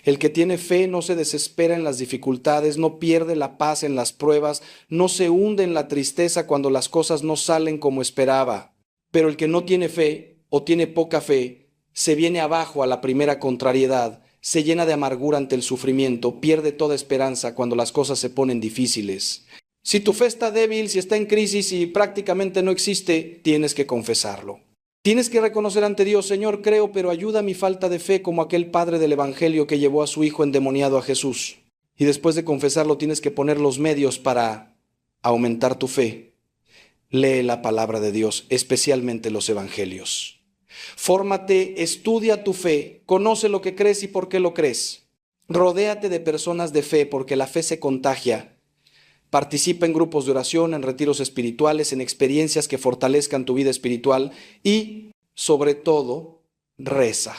El que tiene fe no se desespera en las dificultades, no pierde la paz en las pruebas, no se hunde en la tristeza cuando las cosas no salen como esperaba. Pero el que no tiene fe o tiene poca fe, se viene abajo a la primera contrariedad, se llena de amargura ante el sufrimiento, pierde toda esperanza cuando las cosas se ponen difíciles. Si tu fe está débil, si está en crisis y prácticamente no existe, tienes que confesarlo. Tienes que reconocer ante Dios: Señor, creo, pero ayuda a mi falta de fe, como aquel padre del Evangelio que llevó a su hijo endemoniado a Jesús. Y después de confesarlo, tienes que poner los medios para aumentar tu fe. Lee la palabra de Dios, especialmente los Evangelios. Fórmate, estudia tu fe, conoce lo que crees y por qué lo crees. Rodéate de personas de fe, porque la fe se contagia. Participa en grupos de oración, en retiros espirituales, en experiencias que fortalezcan tu vida espiritual y, sobre todo, reza.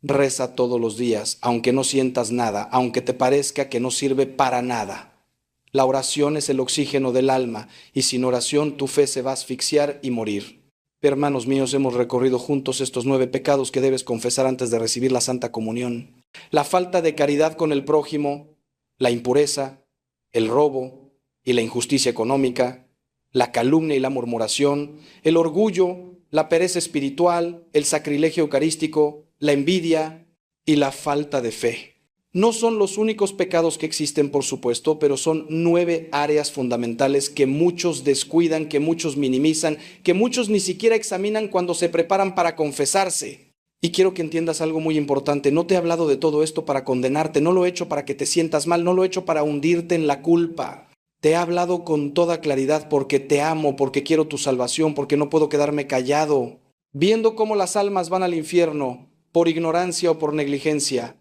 Reza todos los días, aunque no sientas nada, aunque te parezca que no sirve para nada. La oración es el oxígeno del alma y sin oración tu fe se va a asfixiar y morir. Hermanos míos, hemos recorrido juntos estos 9 pecados que debes confesar antes de recibir la Santa Comunión. La falta de caridad con el prójimo, la impureza, el robo y la injusticia económica, la calumnia y la murmuración, el orgullo, la pereza espiritual, el sacrilegio eucarístico, la envidia y la falta de fe. No son los únicos pecados que existen, por supuesto, pero son 9 áreas fundamentales que muchos descuidan, que muchos minimizan, que muchos ni siquiera examinan cuando se preparan para confesarse. Y quiero que entiendas algo muy importante: no te he hablado de todo esto para condenarte, no lo he hecho para que te sientas mal, no lo he hecho para hundirte en la culpa. Te he hablado con toda claridad porque te amo, porque quiero tu salvación, porque no puedo quedarme callado, viendo cómo las almas van al infierno por ignorancia o por negligencia.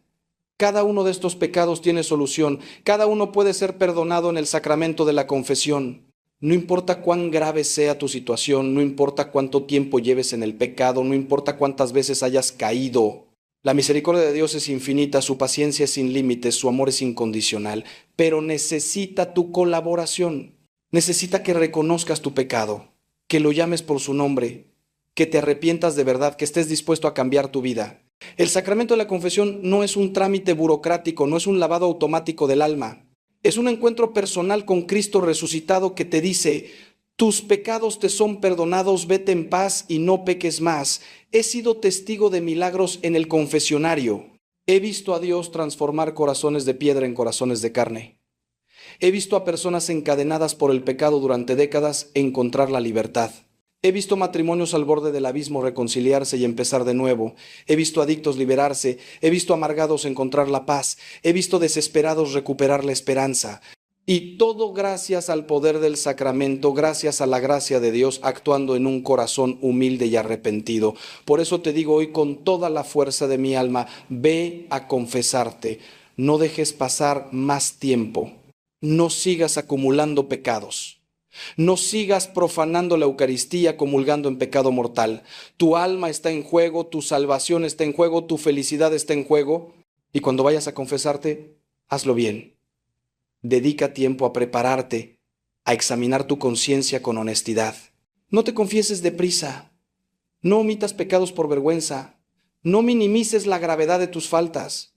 Cada uno de estos pecados tiene solución, cada uno puede ser perdonado en el sacramento de la confesión. No importa cuán grave sea tu situación, no importa cuánto tiempo lleves en el pecado, no importa cuántas veces hayas caído. La misericordia de Dios es infinita, su paciencia es sin límites, su amor es incondicional, pero necesita tu colaboración. Necesita que reconozcas tu pecado, que lo llames por su nombre, que te arrepientas de verdad, que estés dispuesto a cambiar tu vida. El sacramento de la confesión no es un trámite burocrático, no es un lavado automático del alma. Es un encuentro personal con Cristo resucitado que te dice: tus pecados te son perdonados, vete en paz y no peques más. He sido testigo de milagros en el confesionario. He visto a Dios transformar corazones de piedra en corazones de carne. He visto a personas encadenadas por el pecado durante décadas encontrar la libertad. He visto matrimonios al borde del abismo reconciliarse y empezar de nuevo. He visto adictos liberarse. He visto amargados encontrar la paz. He visto desesperados recuperar la esperanza. Y todo gracias al poder del sacramento, gracias a la gracia de Dios actuando en un corazón humilde y arrepentido. Por eso te digo hoy con toda la fuerza de mi alma: ve a confesarte. No dejes pasar más tiempo. No sigas acumulando pecados. No sigas profanando la Eucaristía, comulgando en pecado mortal. Tu alma está en juego, tu salvación está en juego, tu felicidad está en juego. Y cuando vayas a confesarte, hazlo bien. Dedica tiempo a prepararte, a examinar tu conciencia con honestidad. No te confieses deprisa. No omitas pecados por vergüenza. No minimices la gravedad de tus faltas.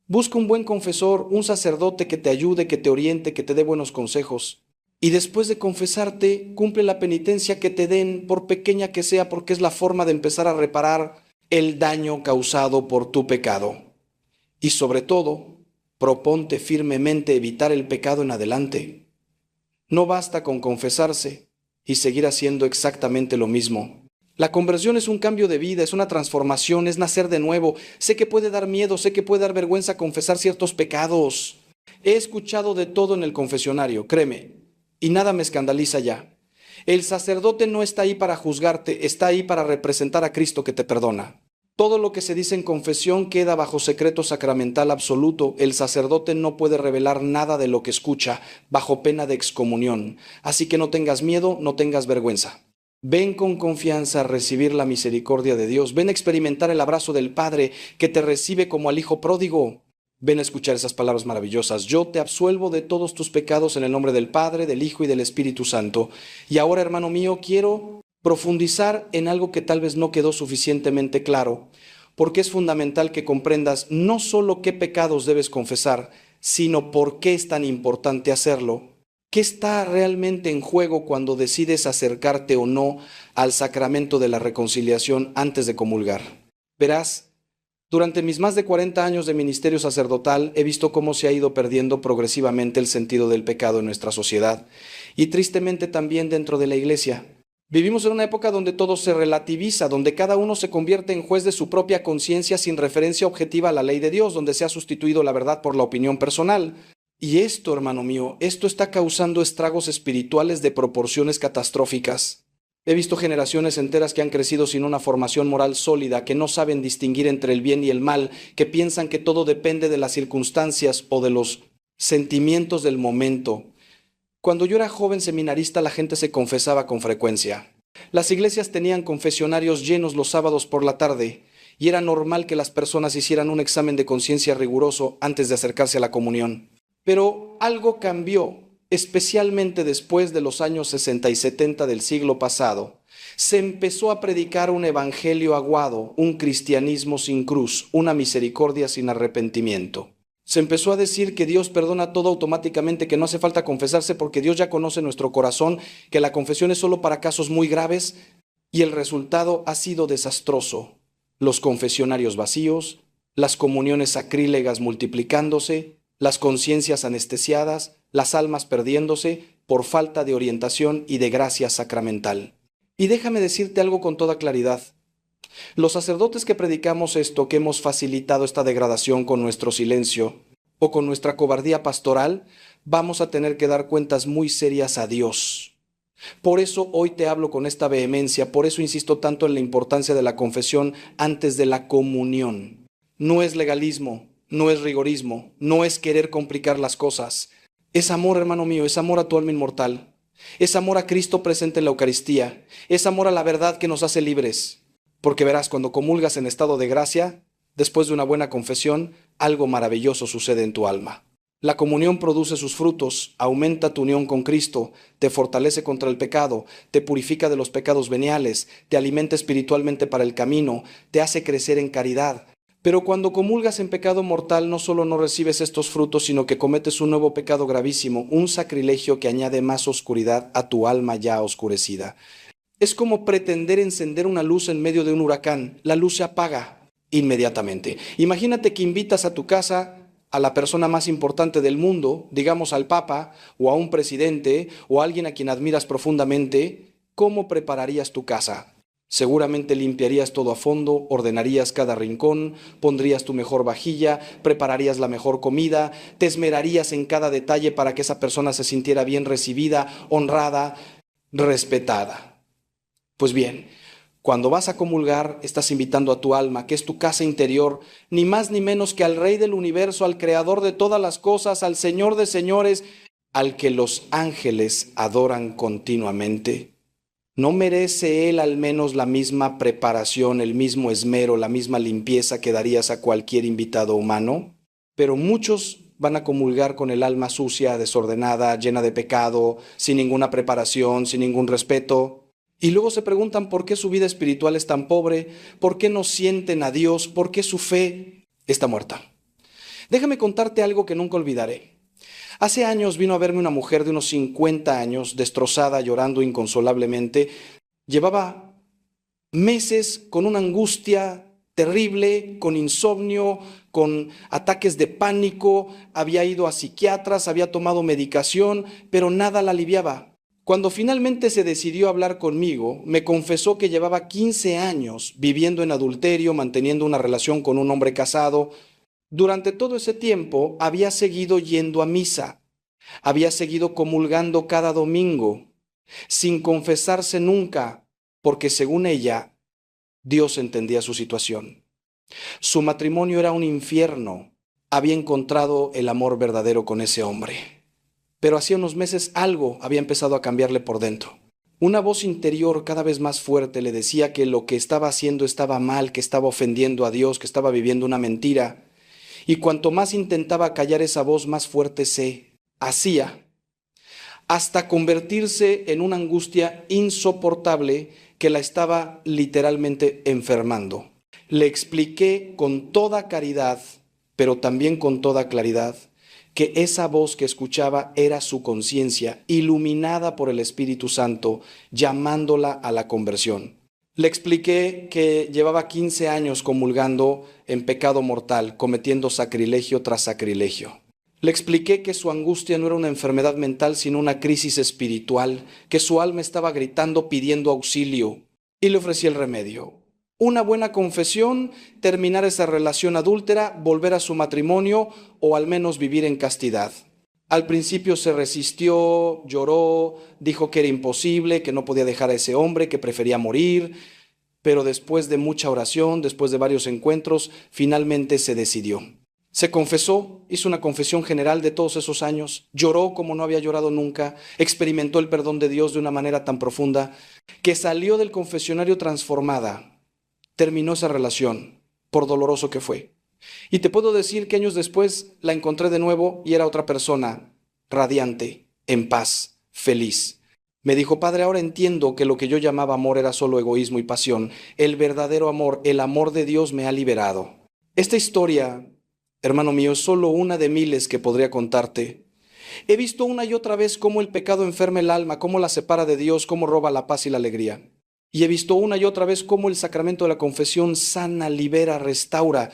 Busca un buen confesor, un sacerdote que te ayude, que te oriente, que te dé buenos consejos. Y después de confesarte, cumple la penitencia que te den, por pequeña que sea, porque es la forma de empezar a reparar el daño causado por tu pecado. Y sobre todo, proponte firmemente evitar el pecado en adelante. No basta con confesarse, y seguir haciendo exactamente lo mismo. La conversión es un cambio de vida, es una transformación, es nacer de nuevo. Sé que puede dar miedo, sé que puede dar vergüenza confesar ciertos pecados. He escuchado de todo en el confesionario, créeme, y nada me escandaliza ya. El sacerdote no está ahí para juzgarte, está ahí para representar a Cristo que te perdona. Todo lo que se dice en confesión queda bajo secreto sacramental absoluto. El sacerdote no puede revelar nada de lo que escucha, bajo pena de excomunión. Así que no tengas miedo, no tengas vergüenza. Ven con confianza a recibir la misericordia de Dios. Ven a experimentar el abrazo del Padre que te recibe como al Hijo pródigo. Ven a escuchar esas palabras maravillosas. Yo te absuelvo de todos tus pecados en el nombre del Padre, del Hijo y del Espíritu Santo. Y ahora, hermano mío, quiero profundizar en algo que tal vez no quedó suficientemente claro, porque es fundamental que comprendas no solo qué pecados debes confesar, sino por qué es tan importante hacerlo. ¿Qué está realmente en juego cuando decides acercarte o no al sacramento de la reconciliación antes de comulgar? Verás, durante mis más de 40 años de ministerio sacerdotal he visto cómo se ha ido perdiendo progresivamente el sentido del pecado en nuestra sociedad y tristemente también dentro de la Iglesia. Vivimos en una época donde todo se relativiza, donde cada uno se convierte en juez de su propia conciencia sin referencia objetiva a la ley de Dios, donde se ha sustituido la verdad por la opinión personal. Y esto, hermano mío, esto está causando estragos espirituales de proporciones catastróficas. He visto generaciones enteras que han crecido sin una formación moral sólida, que no saben distinguir entre el bien y el mal, que piensan que todo depende de las circunstancias o de los sentimientos del momento. Cuando yo era joven seminarista, la gente se confesaba con frecuencia. Las iglesias tenían confesionarios llenos los sábados por la tarde, y era normal que las personas hicieran un examen de conciencia riguroso antes de acercarse a la comunión. Pero algo cambió, especialmente después de los años 60 y 70 del siglo pasado. Se empezó a predicar un evangelio aguado, un cristianismo sin cruz, una misericordia sin arrepentimiento. Se empezó a decir que Dios perdona todo automáticamente, que no hace falta confesarse porque Dios ya conoce nuestro corazón, que la confesión es solo para casos muy graves, y el resultado ha sido desastroso. Los confesionarios vacíos, las comuniones sacrílegas multiplicándose, las conciencias anestesiadas, las almas perdiéndose por falta de orientación y de gracia sacramental. Y déjame decirte algo con toda claridad. Los sacerdotes que predicamos esto, que hemos facilitado esta degradación con nuestro silencio o con nuestra cobardía pastoral, vamos a tener que dar cuentas muy serias a Dios. Por eso hoy te hablo con esta vehemencia, por eso insisto tanto en la importancia de la confesión antes de la comunión. No es legalismo, no es rigorismo, no es querer complicar las cosas. Es amor, hermano mío, es amor a tu alma inmortal. Es amor a Cristo presente en la Eucaristía. Es amor a la verdad que nos hace libres. Porque verás, cuando comulgas en estado de gracia, después de una buena confesión, algo maravilloso sucede en tu alma. La comunión produce sus frutos, aumenta tu unión con Cristo, te fortalece contra el pecado, te purifica de los pecados veniales, te alimenta espiritualmente para el camino, te hace crecer en caridad. Pero cuando comulgas en pecado mortal, no solo no recibes estos frutos, sino que cometes un nuevo pecado gravísimo, un sacrilegio que añade más oscuridad a tu alma ya oscurecida. Es como pretender encender una luz en medio de un huracán. La luz se apaga inmediatamente. Imagínate que invitas a tu casa a la persona más importante del mundo, digamos al Papa, o a un presidente, o a alguien a quien admiras profundamente. ¿Cómo prepararías tu casa? Seguramente limpiarías todo a fondo, ordenarías cada rincón, pondrías tu mejor vajilla, prepararías la mejor comida, te esmerarías en cada detalle para que esa persona se sintiera bien recibida, honrada, respetada. Pues bien, cuando vas a comulgar, estás invitando a tu alma, que es tu casa interior, ni más ni menos que al Rey del universo, al Creador de todas las cosas, al Señor de señores, al que los ángeles adoran continuamente. ¿No merece Él al menos la misma preparación, el mismo esmero, la misma limpieza que darías a cualquier invitado humano? Pero muchos van a comulgar con el alma sucia, desordenada, llena de pecado, sin ninguna preparación, sin ningún respeto. Y luego se preguntan por qué su vida espiritual es tan pobre, por qué no sienten a Dios, por qué su fe está muerta. Déjame contarte algo que nunca olvidaré. Hace años vino a verme una mujer de unos 50 años, destrozada, llorando inconsolablemente. Llevaba meses con una angustia terrible, con insomnio, con ataques de pánico, había ido a psiquiatras, había tomado medicación, pero nada la aliviaba. Cuando finalmente se decidió a hablar conmigo, me confesó que llevaba 15 años viviendo en adulterio, manteniendo una relación con un hombre casado. Durante todo ese tiempo había seguido yendo a misa, había seguido comulgando cada domingo, sin confesarse nunca, porque según ella, Dios entendía su situación. Su matrimonio era un infierno. Había encontrado el amor verdadero con ese hombre. Pero hacía unos meses algo había empezado a cambiarle por dentro. Una voz interior cada vez más fuerte le decía que lo que estaba haciendo estaba mal, que estaba ofendiendo a Dios, que estaba viviendo una mentira. Y cuanto más intentaba callar esa voz, más fuerte se hacía, hasta convertirse en una angustia insoportable que la estaba literalmente enfermando. Le expliqué con toda caridad, pero también con toda claridad, que esa voz que escuchaba era su conciencia, iluminada por el Espíritu Santo, llamándola a la conversión. Le expliqué que llevaba 15 años comulgando en pecado mortal, cometiendo sacrilegio tras sacrilegio. Le expliqué que su angustia no era una enfermedad mental, sino una crisis espiritual, que su alma estaba gritando pidiendo auxilio, y le ofrecí el remedio. Una buena confesión, terminar esa relación adúltera, volver a su matrimonio o al menos vivir en castidad. Al principio se resistió, lloró, dijo que era imposible, que no podía dejar a ese hombre, que prefería morir, pero después de mucha oración, después de varios encuentros, finalmente se decidió. Se confesó, hizo una confesión general de todos esos años, lloró como no había llorado nunca, experimentó el perdón de Dios de una manera tan profunda, que salió del confesionario transformada. Terminó esa relación, por doloroso que fue. Y te puedo decir que años después la encontré de nuevo y era otra persona, radiante, en paz, feliz. Me dijo: Padre, ahora entiendo que lo que yo llamaba amor era solo egoísmo y pasión. El verdadero amor, el amor de Dios me ha liberado. Esta historia, hermano mío, es solo una de miles que podría contarte. He visto una y otra vez cómo el pecado enferma el alma, cómo la separa de Dios, cómo roba la paz y la alegría. Y he visto una y otra vez cómo el sacramento de la confesión sana, libera, restaura.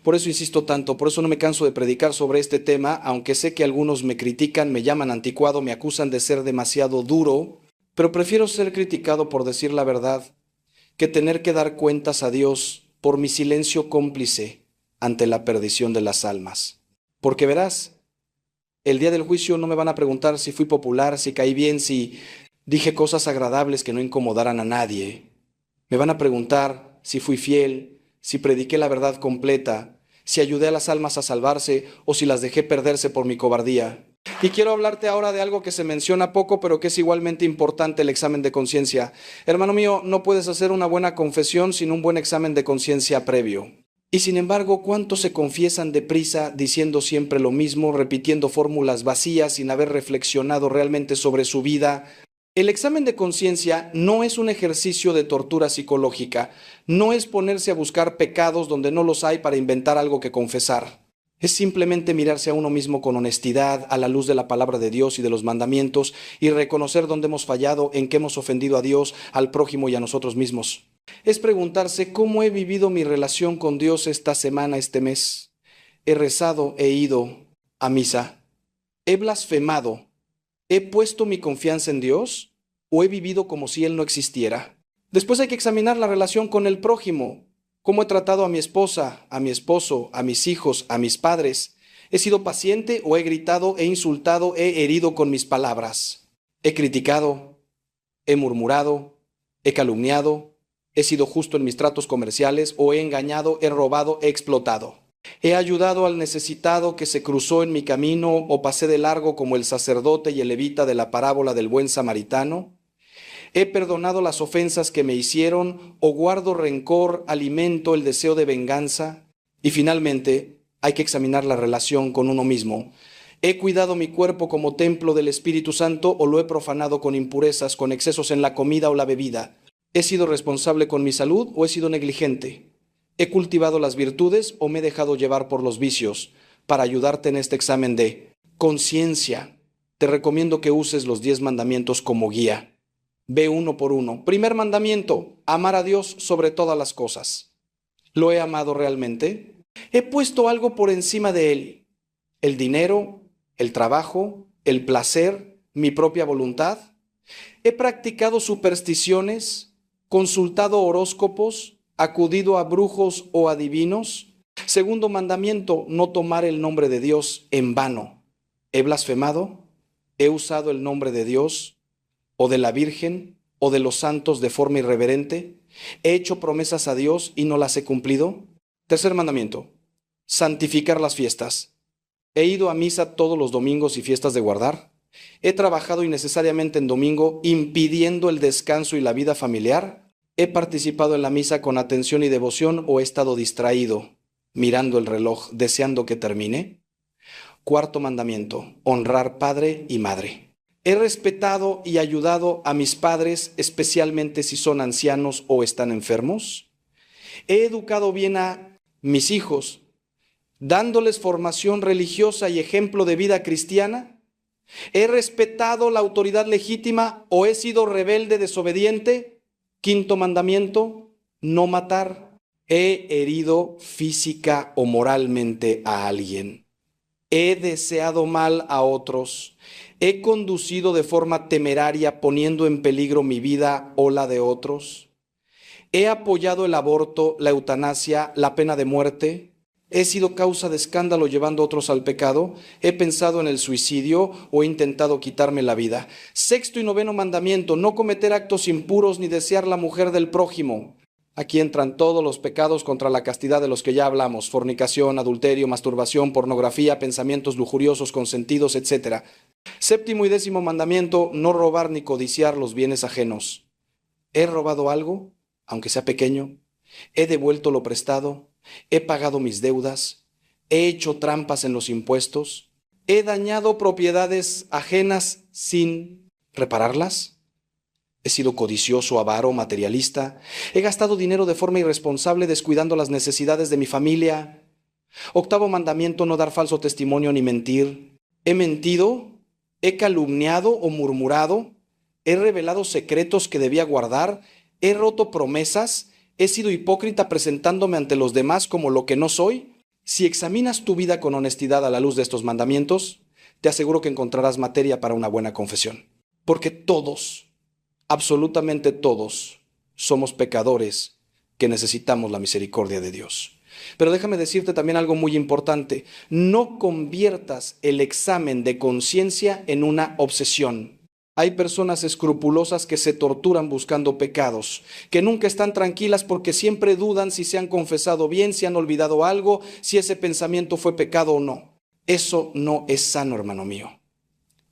Por eso insisto tanto, por eso no me canso de predicar sobre este tema, aunque sé que algunos me critican, me llaman anticuado, me acusan de ser demasiado duro, pero prefiero ser criticado por decir la verdad que tener que dar cuentas a Dios por mi silencio cómplice ante la perdición de las almas. Porque verás, el día del juicio no me van a preguntar si fui popular, si caí bien, si dije cosas agradables que no incomodaran a nadie. Me van a preguntar si fui fiel, si prediqué la verdad completa, si ayudé a las almas a salvarse o si las dejé perderse por mi cobardía. Y quiero hablarte ahora de algo que se menciona poco, pero que es igualmente importante: el examen de conciencia. Hermano mío, no puedes hacer una buena confesión sin un buen examen de conciencia previo. Y sin embargo, ¿cuántos se confiesan deprisa, diciendo siempre lo mismo, repitiendo fórmulas vacías sin haber reflexionado realmente sobre su vida? El examen de conciencia no es un ejercicio de tortura psicológica, no es ponerse a buscar pecados donde no los hay para inventar algo que confesar. Es simplemente mirarse a uno mismo con honestidad, a la luz de la palabra de Dios y de los mandamientos, y reconocer dónde hemos fallado, en qué hemos ofendido a Dios, al prójimo y a nosotros mismos. Es preguntarse cómo he vivido mi relación con Dios esta semana, este mes. He rezado, he ido a misa, he blasfemado. ¿He puesto mi confianza en Dios o he vivido como si Él no existiera? Después hay que examinar la relación con el prójimo. ¿Cómo he tratado a mi esposa, a mi esposo, a mis hijos, a mis padres? ¿He sido paciente o he gritado, he insultado, he herido con mis palabras? ¿He criticado? ¿He murmurado? ¿He calumniado? ¿He sido justo en mis tratos comerciales o he engañado, he robado, he explotado? ¿He ayudado al necesitado que se cruzó en mi camino o pasé de largo como el sacerdote y el levita de la parábola del buen samaritano? ¿He perdonado las ofensas que me hicieron o guardo rencor, alimento el deseo de venganza? Y finalmente, hay que examinar la relación con uno mismo. ¿He cuidado mi cuerpo como templo del Espíritu Santo o lo he profanado con impurezas, con excesos en la comida o la bebida? ¿He sido responsable con mi salud o he sido negligente? ¿He cultivado las virtudes o me he dejado llevar por los vicios? Para ayudarte en este examen de conciencia, te recomiendo que uses los 10 mandamientos como guía. Ve uno por uno. Primer mandamiento: amar a Dios sobre todas las cosas. ¿Lo he amado realmente? ¿He puesto algo por encima de Él? ¿El dinero, el trabajo, el placer, mi propia voluntad? He practicado supersticiones, consultado horóscopos, acudido a brujos o adivinos. Segundo mandamiento, no tomar el nombre de Dios en vano. He blasfemado, he usado el nombre de Dios o de la Virgen o de los santos de forma irreverente. He hecho promesas a Dios y no las he cumplido. Tercer mandamiento, santificar las fiestas. He ido a misa todos los domingos y fiestas de guardar. He trabajado innecesariamente en domingo, impidiendo el descanso y la vida familiar. He participado en la misa con atención y devoción o he estado distraído, mirando el reloj, deseando que termine. Cuarto mandamiento, honrar padre y madre. He respetado y ayudado a mis padres, especialmente si son ancianos o están enfermos. He educado bien a mis hijos, dándoles formación religiosa y ejemplo de vida cristiana. He respetado la autoridad legítima o he sido rebelde, desobediente. Quinto mandamiento, no matar. He herido física o moralmente a alguien. He deseado mal a otros. He conducido de forma temeraria poniendo en peligro mi vida o la de otros. He apoyado el aborto, la eutanasia, la pena de muerte. He sido causa de escándalo llevando a otros al pecado. He pensado en el suicidio o he intentado quitarme la vida. Sexto y noveno mandamiento, no cometer actos impuros ni desear la mujer del prójimo. Aquí entran todos los pecados contra la castidad de los que ya hablamos: fornicación, adulterio, masturbación, pornografía, pensamientos lujuriosos, consentidos, etc. Séptimo y décimo mandamiento, no robar ni codiciar los bienes ajenos. ¿He robado algo, aunque sea pequeño? ¿He devuelto lo prestado? ¿He pagado mis deudas? ¿He hecho trampas en los impuestos? ¿He dañado propiedades ajenas sin repararlas? ¿He sido codicioso, avaro, materialista? ¿He gastado dinero de forma irresponsable descuidando las necesidades de mi familia? Octavo mandamiento, no dar falso testimonio ni mentir. ¿He mentido? ¿He calumniado o murmurado? ¿He revelado secretos que debía guardar? ¿He roto promesas? ¿He sido hipócrita presentándome ante los demás como lo que no soy? Si examinas tu vida con honestidad a la luz de estos mandamientos, te aseguro que encontrarás materia para una buena confesión. Porque todos, absolutamente todos, somos pecadores que necesitamos la misericordia de Dios. Pero déjame decirte también algo muy importante. No conviertas el examen de conciencia en una obsesión. Hay personas escrupulosas que se torturan buscando pecados, que nunca están tranquilas porque siempre dudan si se han confesado bien, si han olvidado algo, si ese pensamiento fue pecado o no. Eso no es sano, hermano mío.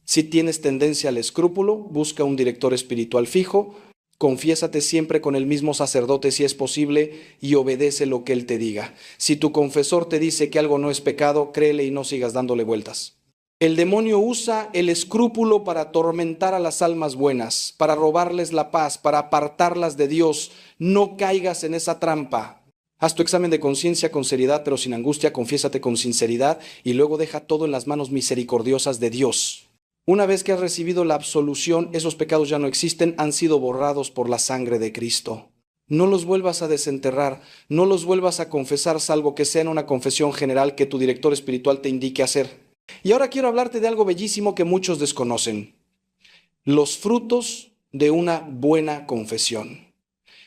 Si tienes tendencia al escrúpulo, busca un director espiritual fijo, confiésate siempre con el mismo sacerdote si es posible y obedece lo que él te diga. Si tu confesor te dice que algo no es pecado, créele y no sigas dándole vueltas. El demonio usa el escrúpulo para atormentar a las almas buenas, para robarles la paz, para apartarlas de Dios. No caigas en esa trampa. Haz tu examen de conciencia con seriedad, pero sin angustia, confiésate con sinceridad y luego deja todo en las manos misericordiosas de Dios. Una vez que has recibido la absolución, esos pecados ya no existen, han sido borrados por la sangre de Cristo. No los vuelvas a desenterrar, no los vuelvas a confesar, salvo que sea en una confesión general que tu director espiritual te indique hacer. Y ahora quiero hablarte de algo bellísimo que muchos desconocen: los frutos de una buena confesión.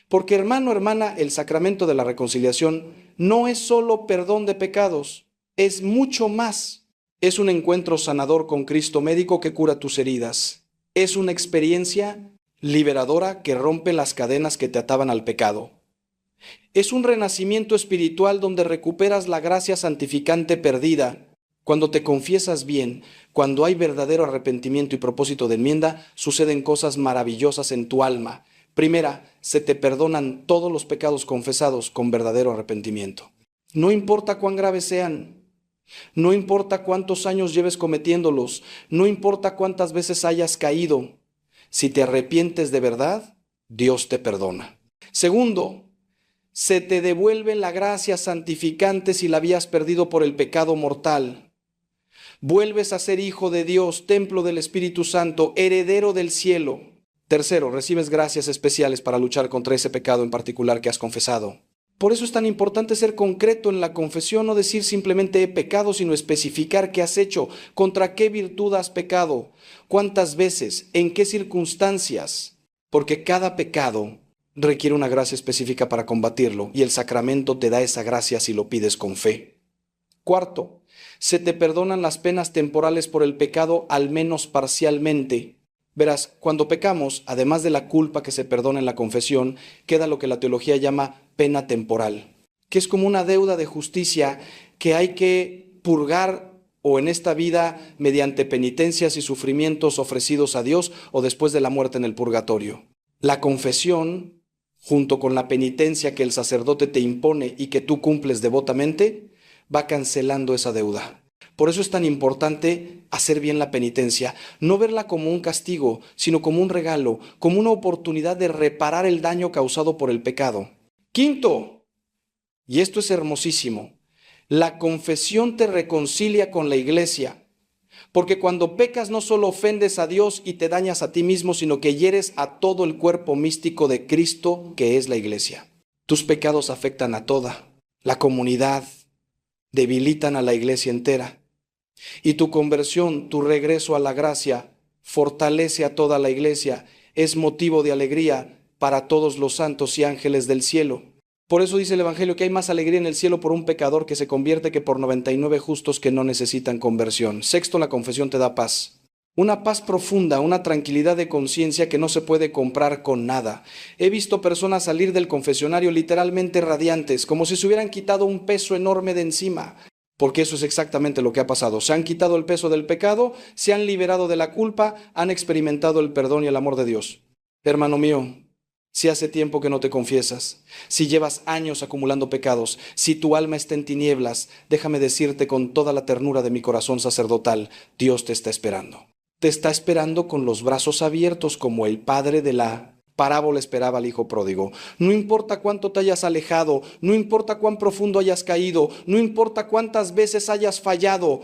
Porque, hermano, hermana, el sacramento de la reconciliación no es solo perdón de pecados, es mucho más. Es un encuentro sanador con Cristo médico que cura tus heridas. Es una experiencia liberadora que rompe las cadenas que te ataban al pecado. Es un renacimiento espiritual donde recuperas la gracia santificante perdida. Cuando te confiesas bien, cuando hay verdadero arrepentimiento y propósito de enmienda, suceden cosas maravillosas en tu alma. Primera, se te perdonan todos los pecados confesados con verdadero arrepentimiento. No importa cuán graves sean, no importa cuántos años lleves cometiéndolos, no importa cuántas veces hayas caído, si te arrepientes de verdad, Dios te perdona. Segundo, se te devuelve la gracia santificante si la habías perdido por el pecado mortal. Vuelves a ser hijo de Dios, templo del Espíritu Santo, heredero del cielo. Tercero, recibes gracias especiales para luchar contra ese pecado en particular que has confesado. Por eso es tan importante ser concreto en la confesión, no decir simplemente he pecado, sino especificar qué has hecho, contra qué virtud has pecado, cuántas veces, en qué circunstancias, porque cada pecado requiere una gracia específica para combatirlo y el sacramento te da esa gracia si lo pides con fe. Cuarto, se te perdonan las penas temporales por el pecado al menos parcialmente. Verás, cuando pecamos, además de la culpa que se perdona en la confesión, queda lo que la teología llama pena temporal, que es como una deuda de justicia que hay que purgar o en esta vida mediante penitencias y sufrimientos ofrecidos a Dios o después de la muerte en el purgatorio. La confesión, junto con la penitencia que el sacerdote te impone y que tú cumples devotamente, va cancelando esa deuda. Por eso es tan importante hacer bien la penitencia, no verla como un castigo, sino como un regalo, como una oportunidad de reparar el daño causado por el pecado. Quinto, y esto es hermosísimo, la confesión te reconcilia con la iglesia, porque cuando pecas no solo ofendes a Dios y te dañas a ti mismo, sino que hieres a todo el cuerpo místico de Cristo, que es la iglesia. Tus pecados afectan a toda la comunidad, debilitan a la iglesia entera. Y tu conversión, tu regreso a la gracia, fortalece a toda la iglesia, es motivo de alegría para todos los santos y ángeles del cielo. Por eso dice el Evangelio que hay más alegría en el cielo por un pecador que se convierte que por 99 justos que no necesitan conversión. Sexto, la confesión te da paz. Una paz profunda, una tranquilidad de conciencia que no se puede comprar con nada. He visto personas salir del confesionario literalmente radiantes, como si se hubieran quitado un peso enorme de encima. Porque eso es exactamente lo que ha pasado. Se han quitado el peso del pecado, se han liberado de la culpa, han experimentado el perdón y el amor de Dios. Hermano mío, si hace tiempo que no te confiesas, si llevas años acumulando pecados, si tu alma está en tinieblas, déjame decirte con toda la ternura de mi corazón sacerdotal, Dios te está esperando. Te está esperando con los brazos abiertos como el padre de la parábola esperaba al hijo pródigo. No importa cuánto te hayas alejado, no importa cuán profundo hayas caído, no importa cuántas veces hayas fallado,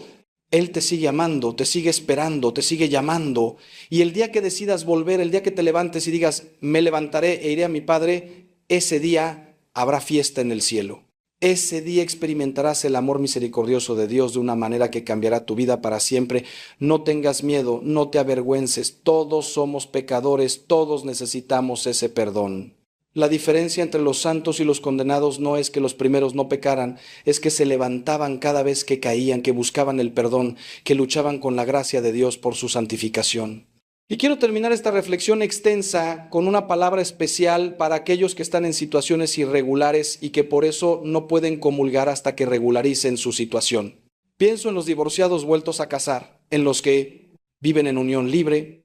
Él te sigue amando, te sigue esperando, te sigue llamando. Y el día que decidas volver, el día que te levantes y digas, me levantaré e iré a mi Padre, ese día habrá fiesta en el cielo. Ese día experimentarás el amor misericordioso de Dios de una manera que cambiará tu vida para siempre. No tengas miedo, no te avergüences. Todos somos pecadores, todos necesitamos ese perdón. La diferencia entre los santos y los condenados no es que los primeros no pecaran, es que se levantaban cada vez que caían, que buscaban el perdón, que luchaban con la gracia de Dios por su santificación. Y quiero terminar esta reflexión extensa con una palabra especial para aquellos que están en situaciones irregulares y que por eso no pueden comulgar hasta que regularicen su situación. Pienso en los divorciados vueltos a casar, en los que viven en unión libre,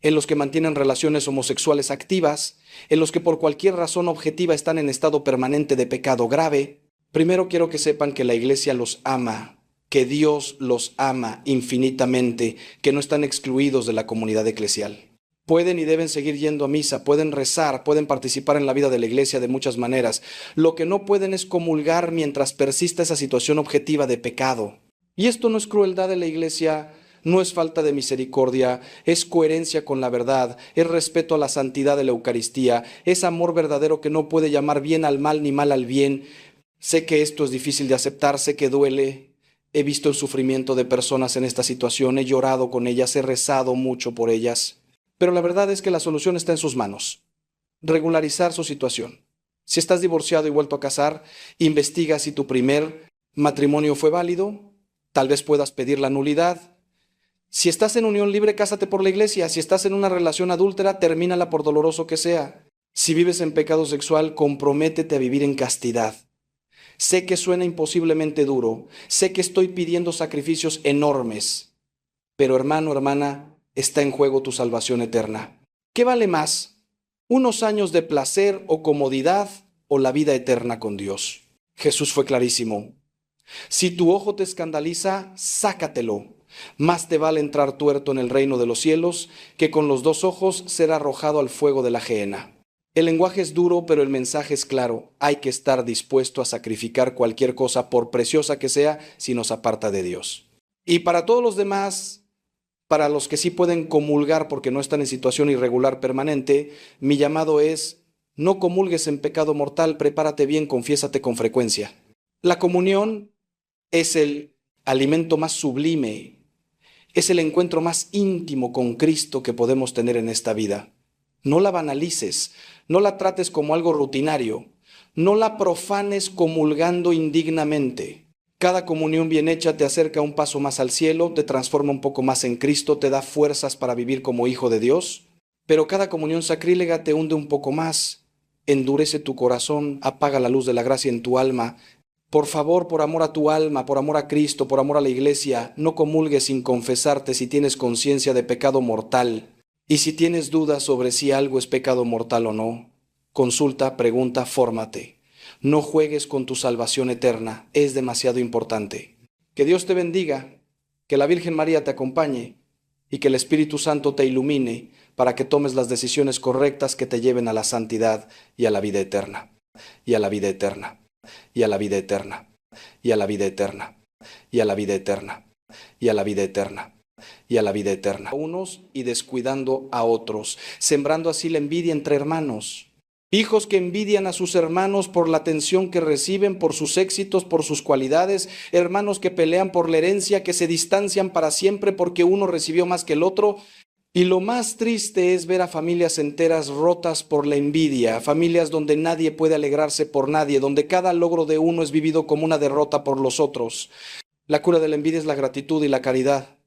en los que mantienen relaciones homosexuales activas, en los que por cualquier razón objetiva están en estado permanente de pecado grave. Primero quiero que sepan que la iglesia los ama, que Dios los ama infinitamente, que no están excluidos de la comunidad eclesial. Pueden y deben seguir yendo a misa, pueden rezar, pueden participar en la vida de la iglesia de muchas maneras. Lo que no pueden es comulgar mientras persista esa situación objetiva de pecado. Y esto no es crueldad de la iglesia, no es falta de misericordia, es coherencia con la verdad, es respeto a la santidad de la Eucaristía, es amor verdadero que no puede llamar bien al mal ni mal al bien. Sé que esto es difícil de aceptar, sé que duele. He visto el sufrimiento de personas en esta situación, he llorado con ellas, he rezado mucho por ellas. Pero la verdad es que la solución está en sus manos. Regularizar su situación. Si estás divorciado y vuelto a casar, investiga si tu primer matrimonio fue válido, tal vez puedas pedir la nulidad. Si estás en unión libre, cásate por la iglesia. Si estás en una relación adúltera, termínala por doloroso que sea. Si vives en pecado sexual, comprométete a vivir en castidad. Sé que suena imposiblemente duro, sé que estoy pidiendo sacrificios enormes, pero hermano, hermana, está en juego tu salvación eterna. ¿Qué vale más? ¿Unos años de placer o comodidad o la vida eterna con Dios? Jesús fue clarísimo. Si tu ojo te escandaliza, sácatelo. Más te vale entrar tuerto en el reino de los cielos que con los dos ojos ser arrojado al fuego de la gehenna. El lenguaje es duro, pero el mensaje es claro. Hay que estar dispuesto a sacrificar cualquier cosa, por preciosa que sea, si nos aparta de Dios. Y para todos los demás, para los que sí pueden comulgar porque no están en situación irregular permanente, mi llamado es No comulgues en pecado mortal, prepárate bien, confiésate con frecuencia. La comunión es el alimento más sublime, es el encuentro más íntimo con Cristo que podemos tener en esta vida. No la banalices, no la trates como algo rutinario, no la profanes comulgando indignamente. Cada comunión bien hecha te acerca un paso más al cielo, te transforma un poco más en Cristo, te da fuerzas para vivir como hijo de Dios, pero cada comunión sacrílega te hunde un poco más, endurece tu corazón, apaga la luz de la gracia en tu alma. Por favor, por amor a tu alma, por amor a Cristo, por amor a la iglesia, no comulgues sin confesarte si tienes conciencia de pecado mortal. Y si tienes dudas sobre si algo es pecado mortal o no, consulta, pregunta, fórmate. No juegues con tu salvación eterna, es demasiado importante. Que Dios te bendiga, que la Virgen María te acompañe y que el Espíritu Santo te ilumine para que tomes las decisiones correctas que te lleven a la santidad y a la vida eterna, y a la vida eterna, y a la vida eterna, y a la vida eterna, y a la vida eterna, y a la vida eterna, y a la vida eterna. A unos y descuidando a otros, sembrando así la envidia entre hermanos. Hijos que envidian a sus hermanos por la atención que reciben, por sus éxitos, por sus cualidades. Hermanos que pelean por la herencia, que se distancian para siempre porque uno recibió más que el otro. Y lo más triste es ver a familias enteras rotas por la envidia, familias donde nadie puede alegrarse por nadie, donde cada logro de uno es vivido como una derrota por los otros. La cura de la envidia es la gratitud y la caridad.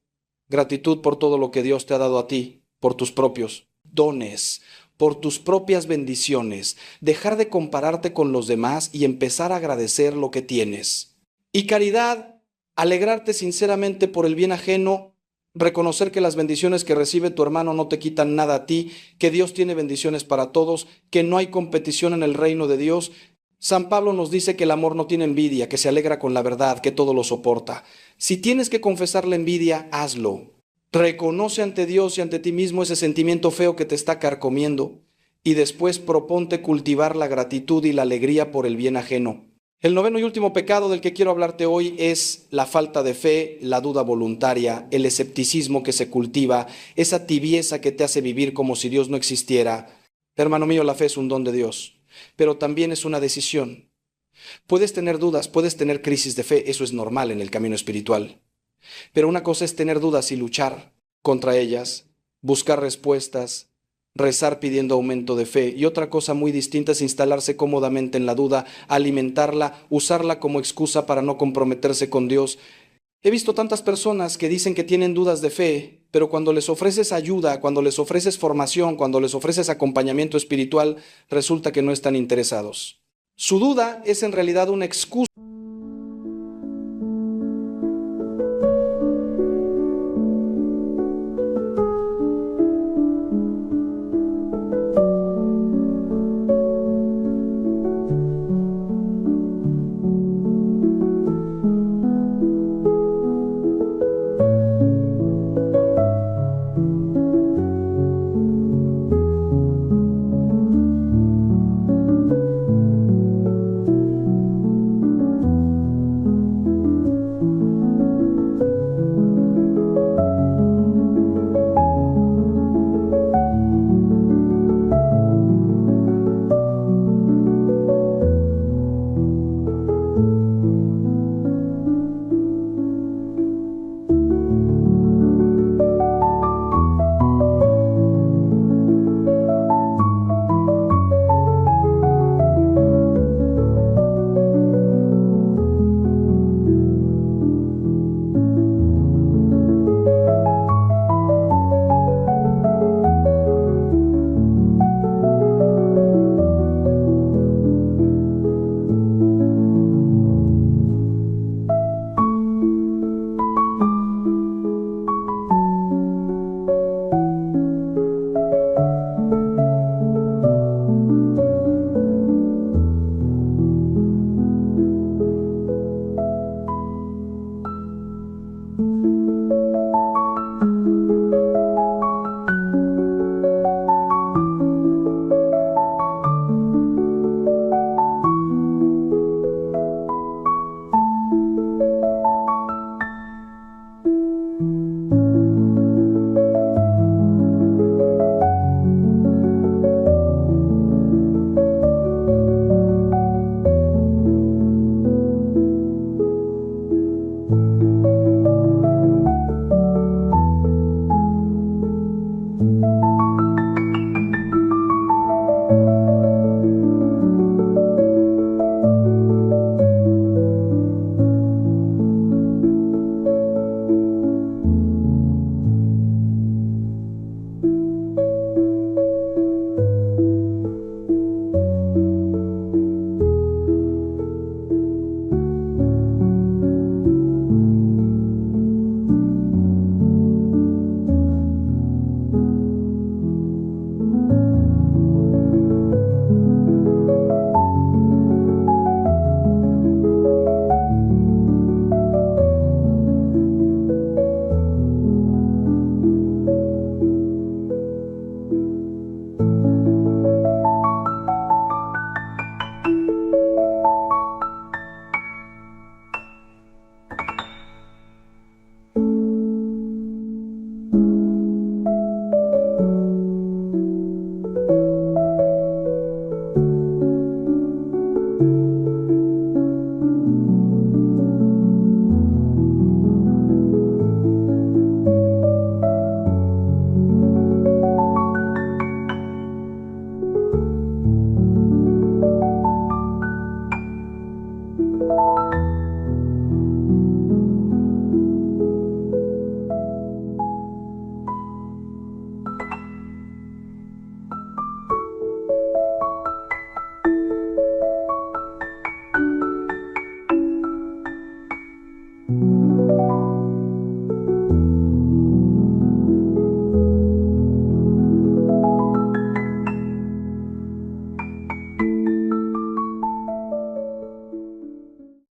Gratitud por todo lo que Dios te ha dado a ti, por tus propios dones, por tus propias bendiciones, dejar de compararte con los demás y empezar a agradecer lo que tienes. Y caridad, alegrarte sinceramente por el bien ajeno, reconocer que las bendiciones que recibe tu hermano no te quitan nada a ti, que Dios tiene bendiciones para todos, que no hay competición en el reino de Dios. San Pablo nos dice que el amor no tiene envidia, que se alegra con la verdad, que todo lo soporta. Si tienes que confesar la envidia, hazlo. Reconoce ante Dios y ante ti mismo ese sentimiento feo que te está carcomiendo y después proponte cultivar la gratitud y la alegría por el bien ajeno. El noveno y último pecado del que quiero hablarte hoy es la falta de fe, la duda voluntaria, el escepticismo que se cultiva, esa tibieza que te hace vivir como si Dios no existiera. Hermano mío, la fe es un don de Dios, pero también es una decisión. Puedes tener dudas, puedes tener crisis de fe, eso es normal en el camino espiritual. Pero una cosa es tener dudas y luchar contra ellas, buscar respuestas, rezar pidiendo aumento de fe. Y otra cosa muy distinta es instalarse cómodamente en la duda, alimentarla, usarla como excusa para no comprometerse con Dios. He visto tantas personas que dicen que tienen dudas de fe, pero cuando les ofreces ayuda, cuando les ofreces formación, cuando les ofreces acompañamiento espiritual, resulta que no están interesados. Su duda es en realidad una excusa.